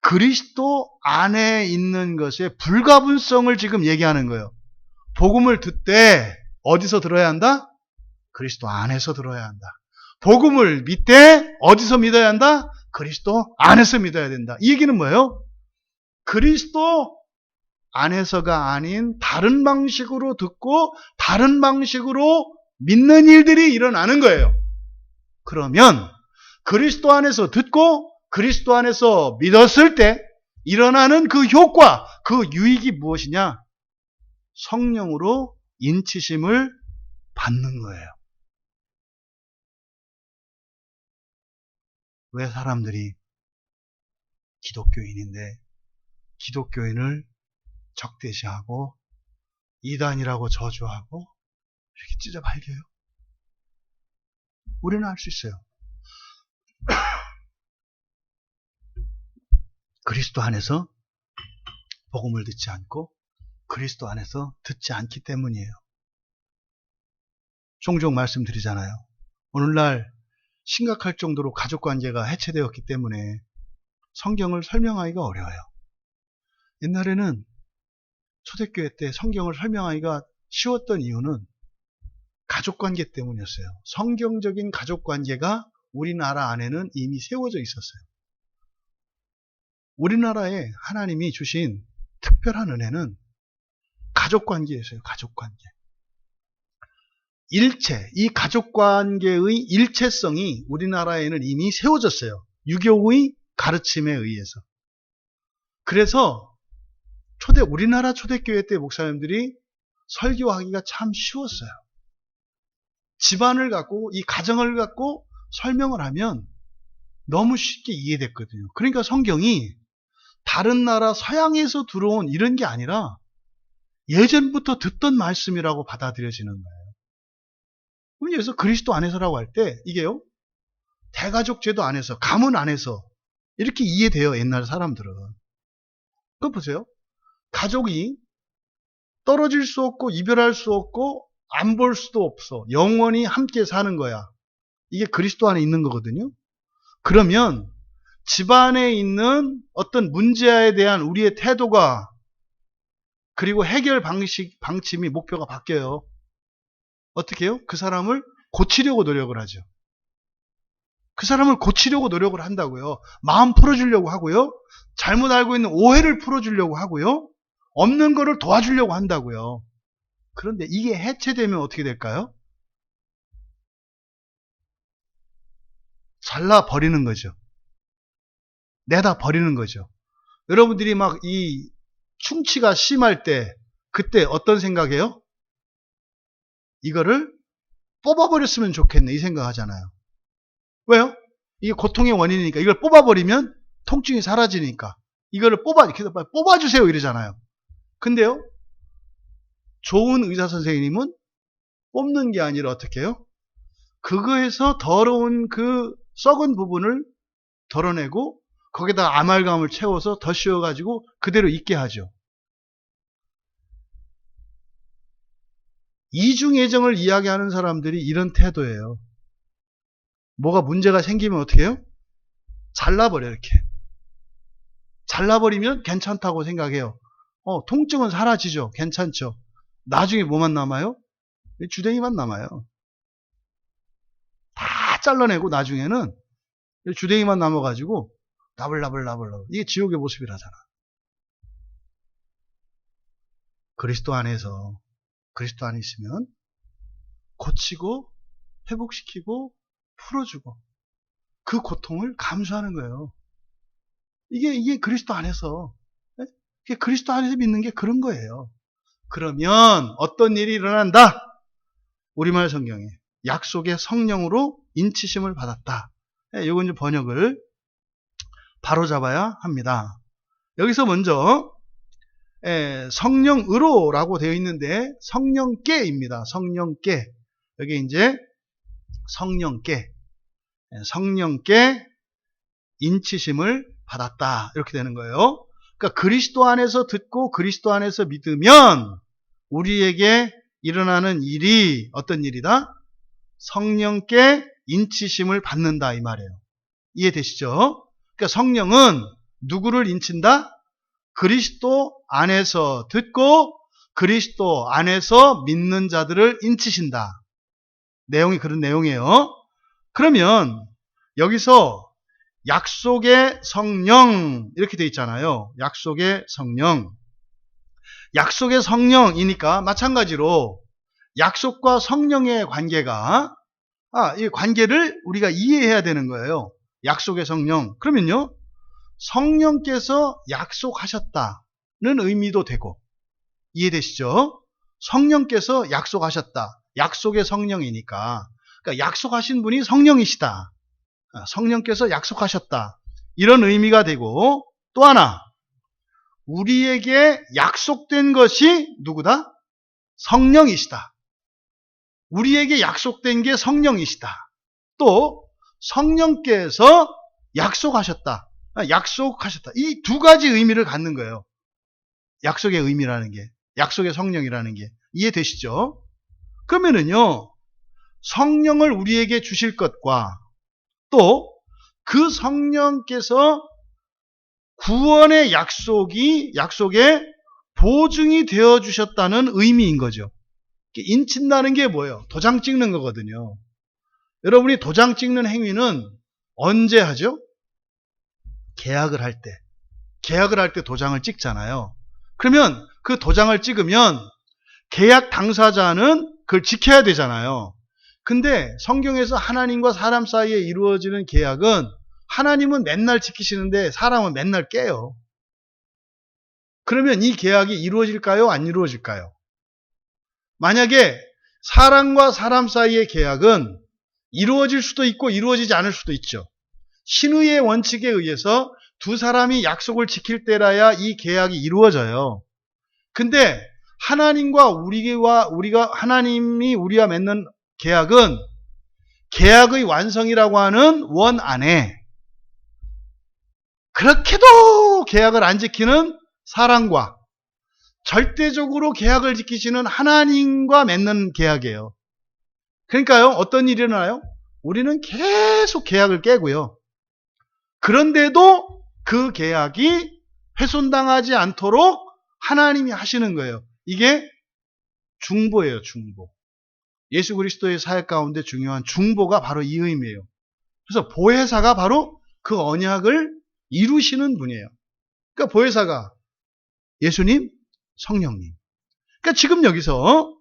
그리스도 안에 있는 것의 불가분성을 지금 얘기하는 거예요. 복음을 듣되 어디서 들어야 한다? 그리스도 안에서 들어야 한다. 복음을 믿되 어디서 믿어야 한다? 그리스도 안에서 믿어야 된다. 이 얘기는 뭐예요? 그리스도 안에서가 아닌 다른 방식으로 듣고 다른 방식으로 믿는 일들이 일어나는 거예요. 그러면 그리스도 안에서 듣고 그리스도 안에서 믿었을 때 일어나는 그 효과, 그 유익이 무엇이냐? 성령으로 인치심을 받는 거예요. 왜 사람들이 기독교인인데 기독교인을 적대시하고 이단이라고 저주하고 이렇게 찢어 발겨요? 우리는 알 수 있어요. 그리스도 안에서 복음을 듣지 않고 그리스도 안에서 듣지 않기 때문이에요. 종종 말씀드리잖아요. 오늘날 심각할 정도로 가족관계가 해체되었기 때문에 성경을 설명하기가 어려워요. 옛날에는 초대교회 때 성경을 설명하기가 쉬웠던 이유는 가족관계 때문이었어요. 성경적인 가족관계가 우리나라 안에는 이미 세워져 있었어요. 우리나라에 하나님이 주신 특별한 은혜는 가족관계였어요. 가족관계. 일체, 이 가족관계의 일체성이 우리나라에는 이미 세워졌어요. 유교의 가르침에 의해서. 그래서 우리나라 초대교회 때 목사님들이 설교하기가 참 쉬웠어요. 집안을 갖고, 이 가정을 갖고 설명을 하면 너무 쉽게 이해됐거든요. 그러니까 성경이 다른 나라 서양에서 들어온 이런 게 아니라 예전부터 듣던 말씀이라고 받아들여지는 거예요. 그래서 그리스도 안에서라고 할 때 이게요, 대가족 제도 안에서, 가문 안에서 이렇게 이해돼요. 옛날 사람들은. 그거 보세요. 가족이 떨어질 수 없고 이별할 수 없고 안 볼 수도 없어. 영원히 함께 사는 거야. 이게 그리스도 안에 있는 거거든요. 그러면 집안에 있는 어떤 문제에 대한 우리의 태도가, 그리고 해결 방침이, 목표가 바뀌어요. 어떻게 해요? 그 사람을 고치려고 노력을 하죠. 그 사람을 고치려고 노력을 한다고요. 마음 풀어주려고 하고요. 잘못 알고 있는 오해를 풀어주려고 하고요. 없는 거를 도와주려고 한다고요. 그런데 이게 해체되면 어떻게 될까요? 잘라버리는 거죠. 내다 버리는 거죠. 여러분들이 막 이 충치가 심할 때, 그때 어떤 생각이에요? 이거를 뽑아버렸으면 좋겠네, 이 생각하잖아요. 왜요? 이게 고통의 원인이니까. 이걸 뽑아버리면 통증이 사라지니까. 이거를 뽑아주세요 이러잖아요. 근데요, 좋은 의사 선생님은 뽑는 게 아니라 어떻게 해요? 그거에서 더러운 그 썩은 부분을 덜어내고 거기다 아말감을 채워서 더 씌워가지고 그대로 있게 하죠. 이중애정을 이야기하는 사람들이 이런 태도예요. 뭐가 문제가 생기면 어떻게 해요? 잘라버려요. 이렇게 잘라버리면 괜찮다고 생각해요. 통증은 사라지죠. 괜찮죠. 나중에 뭐만 남아요? 주댕이만 남아요. 다 잘라내고 나중에는 주댕이만 남아가지고 나불나불. 이게 지옥의 모습이라잖아. 그리스도 안에 있으면 고치고 회복시키고 풀어주고 그 고통을 감수하는 거예요. 이게 그리스도 안에서, 이게 그리스도 안에서 믿는 게 그런 거예요. 그러면 어떤 일이 일어난다? 우리말 성경에 약속의 성령으로 인치심을 받았다. 이건 좀 번역을 바로 잡아야 합니다. 여기서 먼저 성령으로라고 되어 있는데 성령께입니다. 성령께. 여기 이제 성령께 인치심을 받았다. 이렇게 되는 거예요. 그러니까 그리스도 안에서 듣고 그리스도 안에서 믿으면 우리에게 일어나는 일이 어떤 일이다? 성령께 인치심을 받는다 이 말이에요. 이해되시죠? 그러니까 성령은 누구를 인친다? 그리스도 안에서 듣고 그리스도 안에서 믿는 자들을 인치신다. 내용이 그런 내용이에요. 그러면 여기서 약속의 성령 이렇게 되어 있잖아요. 약속의 성령. 약속의 성령이니까 마찬가지로 약속과 성령의 관계가 이 관계를 우리가 이해해야 되는 거예요. 약속의 성령. 그러면요. 성령께서 약속하셨다는 의미도 되고 이해되시죠? 성령께서 약속하셨다. 약속의 성령이니까. 그러니까 약속하신 분이 성령이시다. 성령께서 약속하셨다. 이런 의미가 되고 또 하나 우리에게 약속된 것이 누구다? 성령이시다. 우리에게 약속된 게 성령이시다. 또 성령께서 약속하셨다. 이 두 가지 의미를 갖는 거예요. 약속의 의미라는 게, 약속의 성령이라는 게. 이해되시죠? 그러면은요, 성령을 우리에게 주실 것과 또 그 성령께서 구원의 약속에 보증이 되어 주셨다는 의미인 거죠. 인친다는 게 뭐예요? 도장 찍는 거거든요. 여러분이 도장 찍는 행위는 언제 하죠? 계약을 할 때. 계약을 할 때 도장을 찍잖아요. 그러면 그 도장을 찍으면 계약 당사자는 그걸 지켜야 되잖아요. 근데 성경에서 하나님과 사람 사이에 이루어지는 계약은 하나님은 맨날 지키시는데 사람은 맨날 깨요. 그러면 이 계약이 이루어질까요? 안 이루어질까요? 만약에 사람과 사람 사이의 계약은 이루어질 수도 있고 이루어지지 않을 수도 있죠. 신의의 원칙에 의해서 두 사람이 약속을 지킬 때라야 이 계약이 이루어져요. 근데 하나님이 우리와 맺는 계약은 계약의 완성이라고 하는 원 안에 그렇게도 계약을 안 지키는 사람과 절대적으로 계약을 지키시는 하나님과 맺는 계약이에요. 그러니까요, 어떤 일이 일어나요? 우리는 계속 계약을 깨고요. 그런데도 그 계약이 훼손당하지 않도록 하나님이 하시는 거예요. 이게 중보예요, 중보. 예수 그리스도의 사역 가운데 중요한 중보가 바로 이 의미예요. 그래서 보혜사가 바로 그 언약을 이루시는 분이에요. 그러니까 보혜사가 예수님, 성령님. 그러니까 지금 여기서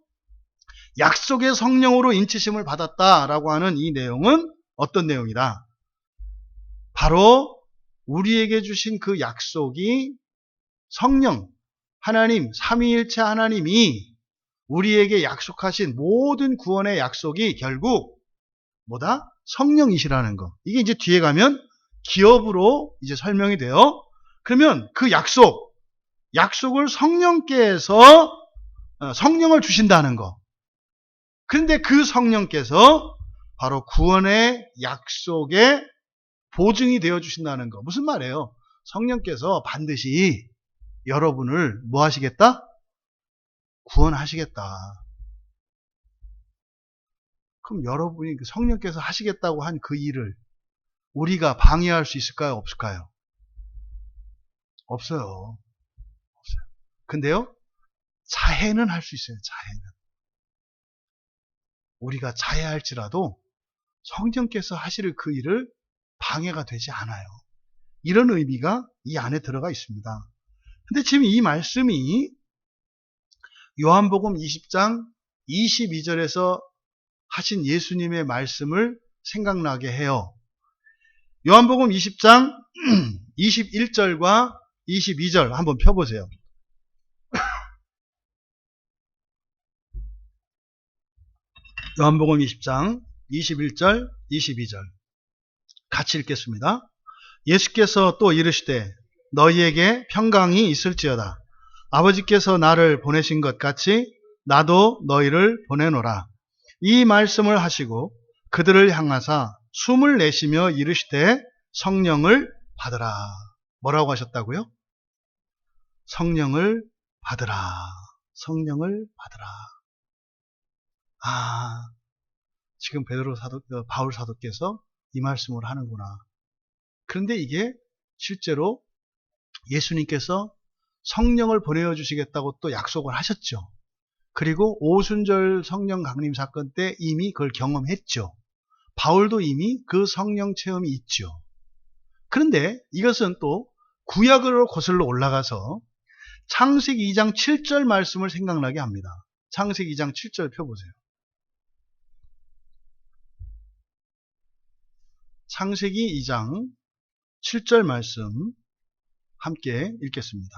약속의 성령으로 인치심을 받았다라고 하는 이 내용은 어떤 내용이다? 바로 우리에게 주신 그 약속이 성령, 하나님, 삼위일체 하나님이 우리에게 약속하신 모든 구원의 약속이 결국 뭐다? 성령이시라는 거. 이게 이제 뒤에 가면 기업으로 이제 설명이 돼요. 그러면 그 약속을 성령께서 성령을 주신다는 거. 그런데 그 성령께서 바로 구원의 약속에 보증이 되어 주신다는 거. 무슨 말이에요? 성령께서 반드시 여러분을 뭐 하시겠다? 구원하시겠다. 그럼 여러분이 성령께서 하시겠다고 한 그 일을 우리가 방해할 수 있을까요? 없을까요? 없어요. 없어요. 근데요, 자해는 할 수 있어요. 자해는. 우리가 자해할지라도 성령께서 하실 그 일을 방해가 되지 않아요. 이런 의미가 이 안에 들어가 있습니다. 근데 지금 이 말씀이 요한복음 20장 22절에서 하신 예수님의 말씀을 생각나게 해요. 요한복음 20장 21절과 22절 한번 펴보세요. 요한복음 20장 21절 22절 같이 읽겠습니다. 예수께서 또 이르시되 너희에게 평강이 있을지어다. 아버지께서 나를 보내신 것 같이 나도 너희를 보내노라. 이 말씀을 하시고 그들을 향하사 숨을 내쉬며 이르시되 성령을 받으라. 뭐라고 하셨다고요? 성령을 받으라. 성령을 받으라. 지금 바울 사도께서 이 말씀을 하는구나. 그런데 이게 실제로 예수님께서 성령을 보내어 주시겠다고 또 약속을 하셨죠. 그리고 오순절 성령 강림 사건 때 이미 그걸 경험했죠. 바울도 이미 그 성령 체험이 있죠. 그런데 이것은 또 구약으로 거슬러 올라가서 창세기 2장 7절 말씀을 생각나게 합니다. 창세기 2장 7절 펴보세요. 창세기 2장 7절 말씀 함께 읽겠습니다.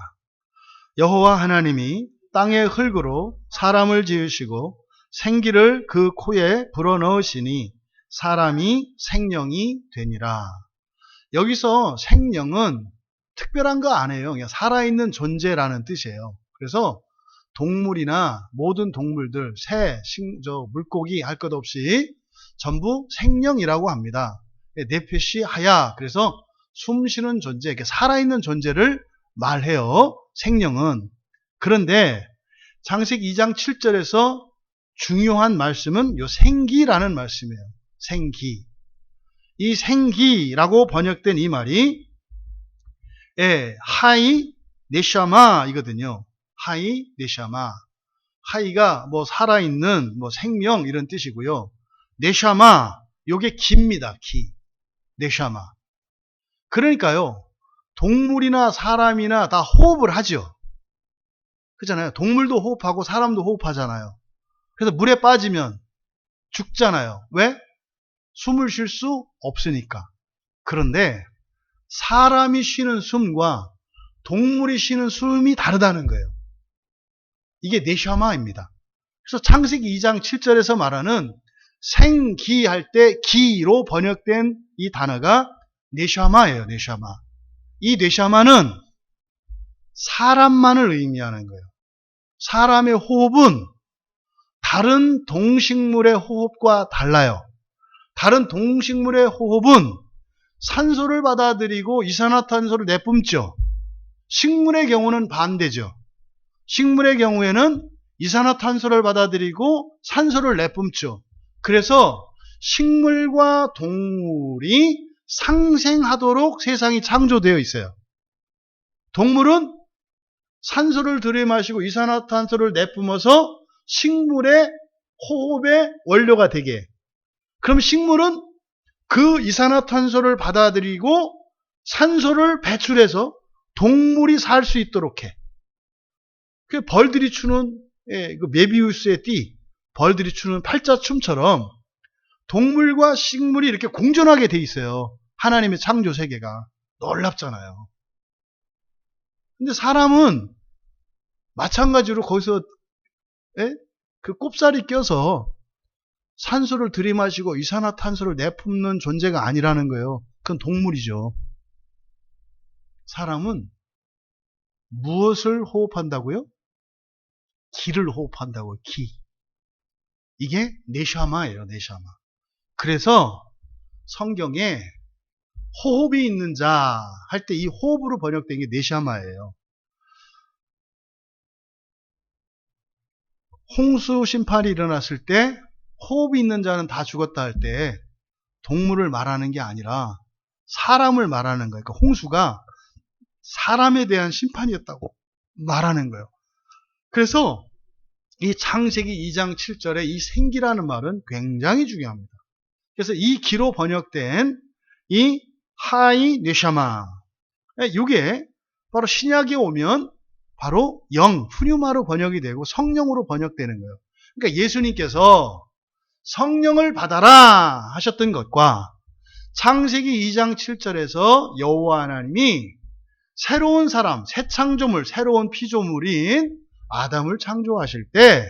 여호와 하나님이 땅의 흙으로 사람을 지으시고 생기를 그 코에 불어넣으시니 사람이 생명이 되니라. 여기서 생명은 특별한 거 아니에요. 그냥 살아있는 존재라는 뜻이에요. 그래서 동물이나 모든 동물들, 새, 물고기 할 것 없이 전부 생명이라고 합니다. 네페시 하야. 그래서 숨쉬는 존재, 살아있는 존재를 말해요. 생명은. 그런데 창세기 2장 7절에서 중요한 말씀은 요 생기라는 말씀이에요. 생기. 이 생기라고 번역된 이 말이 예, 하이 네샤마이거든요. 하이 네샤마. 하이가 뭐 살아있는 뭐 생명 이런 뜻이고요. 네샤마 요게 기입니다. 기. 네샤마. 그러니까요. 동물이나 사람이나 다 호흡을 하죠. 그렇잖아요. 동물도 호흡하고 사람도 호흡하잖아요. 그래서 물에 빠지면 죽잖아요. 왜? 숨을 쉴 수 없으니까. 그런데 사람이 쉬는 숨과 동물이 쉬는 숨이 다르다는 거예요. 이게 네샤마입니다. 그래서 창세기 2장 7절에서 말하는 생기할 때 기로 번역된 이 단어가 네샤마예요. 네샤마. 이 네샤마는 사람만을 의미하는 거예요. 사람의 호흡은 다른 동식물의 호흡과 달라요. 다른 동식물의 호흡은 산소를 받아들이고 이산화탄소를 내뿜죠. 식물의 경우는 반대죠. 식물의 경우에는 이산화탄소를 받아들이고 산소를 내뿜죠. 그래서 식물과 동물이 상생하도록 세상이 창조되어 있어요. 동물은 산소를 들이마시고 이산화탄소를 내뿜어서 식물의 호흡의 원료가 되게. 그럼 식물은 그 이산화탄소를 받아들이고 산소를 배출해서 동물이 살 수 있도록 해. 그 벌들이 추는 그 메비우스의 띠, 벌들이 추는 팔자춤처럼 동물과 식물이 이렇게 공존하게 돼 있어요. 하나님의 창조 세계가. 놀랍잖아요. 근데 사람은 마찬가지로 거기서 그 꼽살이 껴서 산소를 들이마시고 이산화탄소를 내뿜는 존재가 아니라는 거예요. 그건 동물이죠. 사람은 무엇을 호흡한다고요? 기를 호흡한다고요. 기. 이게 네샤마예요. 네샤마. 그래서 성경에 호흡이 있는 자 할 때 이 호흡으로 번역된 게 네샤마예요. 홍수 심판이 일어났을 때 호흡이 있는 자는 다 죽었다 할 때 동물을 말하는 게 아니라 사람을 말하는 거예요. 그러니까 홍수가 사람에 대한 심판이었다고 말하는 거예요. 그래서 이 창세기 2장 7절에 이 생기라는 말은 굉장히 중요합니다. 그래서 이 기로 번역된 이 하이 네샤마, 이게 바로 신약에 오면 바로 영, 푸뉴마로 번역이 되고 성령으로 번역되는 거예요. 그러니까 예수님께서 성령을 받아라 하셨던 것과 창세기 2장 7절에서 여호와 하나님이 새로운 사람, 새 창조물, 새로운 피조물인 아담을 창조하실 때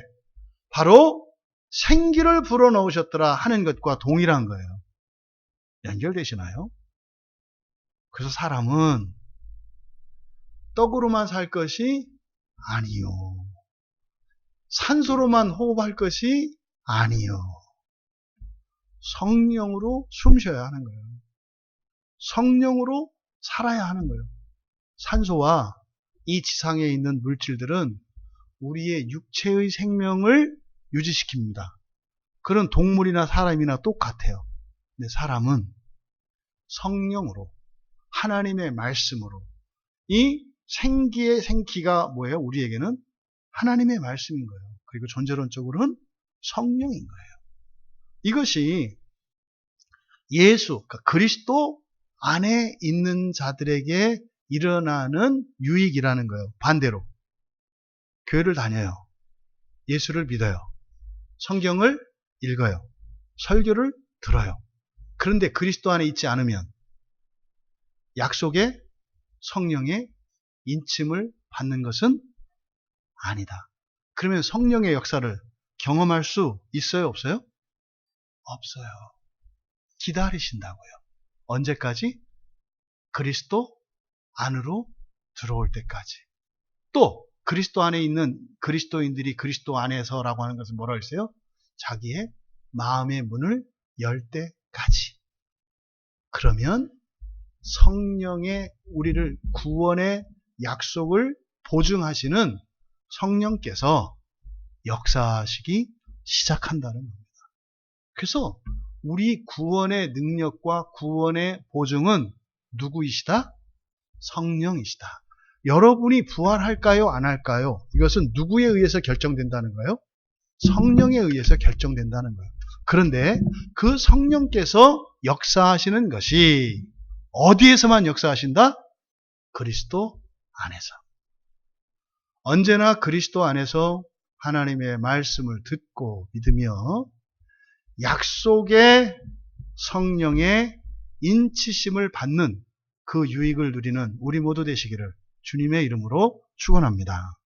바로 생기를 불어넣으셨더라 하는 것과 동일한 거예요. 연결되시나요? 그래서 사람은 떡으로만 살 것이 아니요. 산소로만 호흡할 것이 아니요. 성령으로 숨 쉬어야 하는 거예요. 성령으로 살아야 하는 거예요. 산소와 이 지상에 있는 물질들은 우리의 육체의 생명을 유지시킵니다. 그런 동물이나 사람이나 똑같아요. 근데 사람은 성령으로, 하나님의 말씀으로, 이 생기의 생기가 뭐예요? 우리에게는 하나님의 말씀인 거예요. 그리고 존재론적으로는 성령인 거예요. 이것이 예수, 그러니까 그리스도 안에 있는 자들에게 일어나는 유익이라는 거예요. 반대로 교회를 다녀요. 예수를 믿어요. 성경을 읽어요. 설교를 들어요. 그런데 그리스도 안에 있지 않으면 약속의 성령의 인침을 받는 것은 아니다. 그러면 성령의 역사를 경험할 수 있어요? 없어요? 없어요. 기다리신다고요. 언제까지? 그리스도 안으로 들어올 때까지. 또 그리스도 안에 있는 그리스도인들이 그리스도 안에서라고 하는 것은 뭐라고 했어요? 자기의 마음의 문을 열 때까지. 그러면 성령의 우리를 구원의 약속을 보증하시는 성령께서 역사하시기 시작한다는 겁니다. 그래서 우리 구원의 능력과 구원의 보증은 누구이시다? 성령이시다. 여러분이 부활할까요? 안 할까요? 이것은 누구에 의해서 결정된다는 거예요? 성령에 의해서 결정된다는 거예요. 그런데 그 성령께서 역사하시는 것이 어디에서만 역사하신다? 그리스도 안에서. 언제나 그리스도 안에서 하나님의 말씀을 듣고 믿으며 약속의 성령의 인치심을 받는 그 유익을 누리는 우리 모두 되시기를 주님의 이름으로 축원합니다.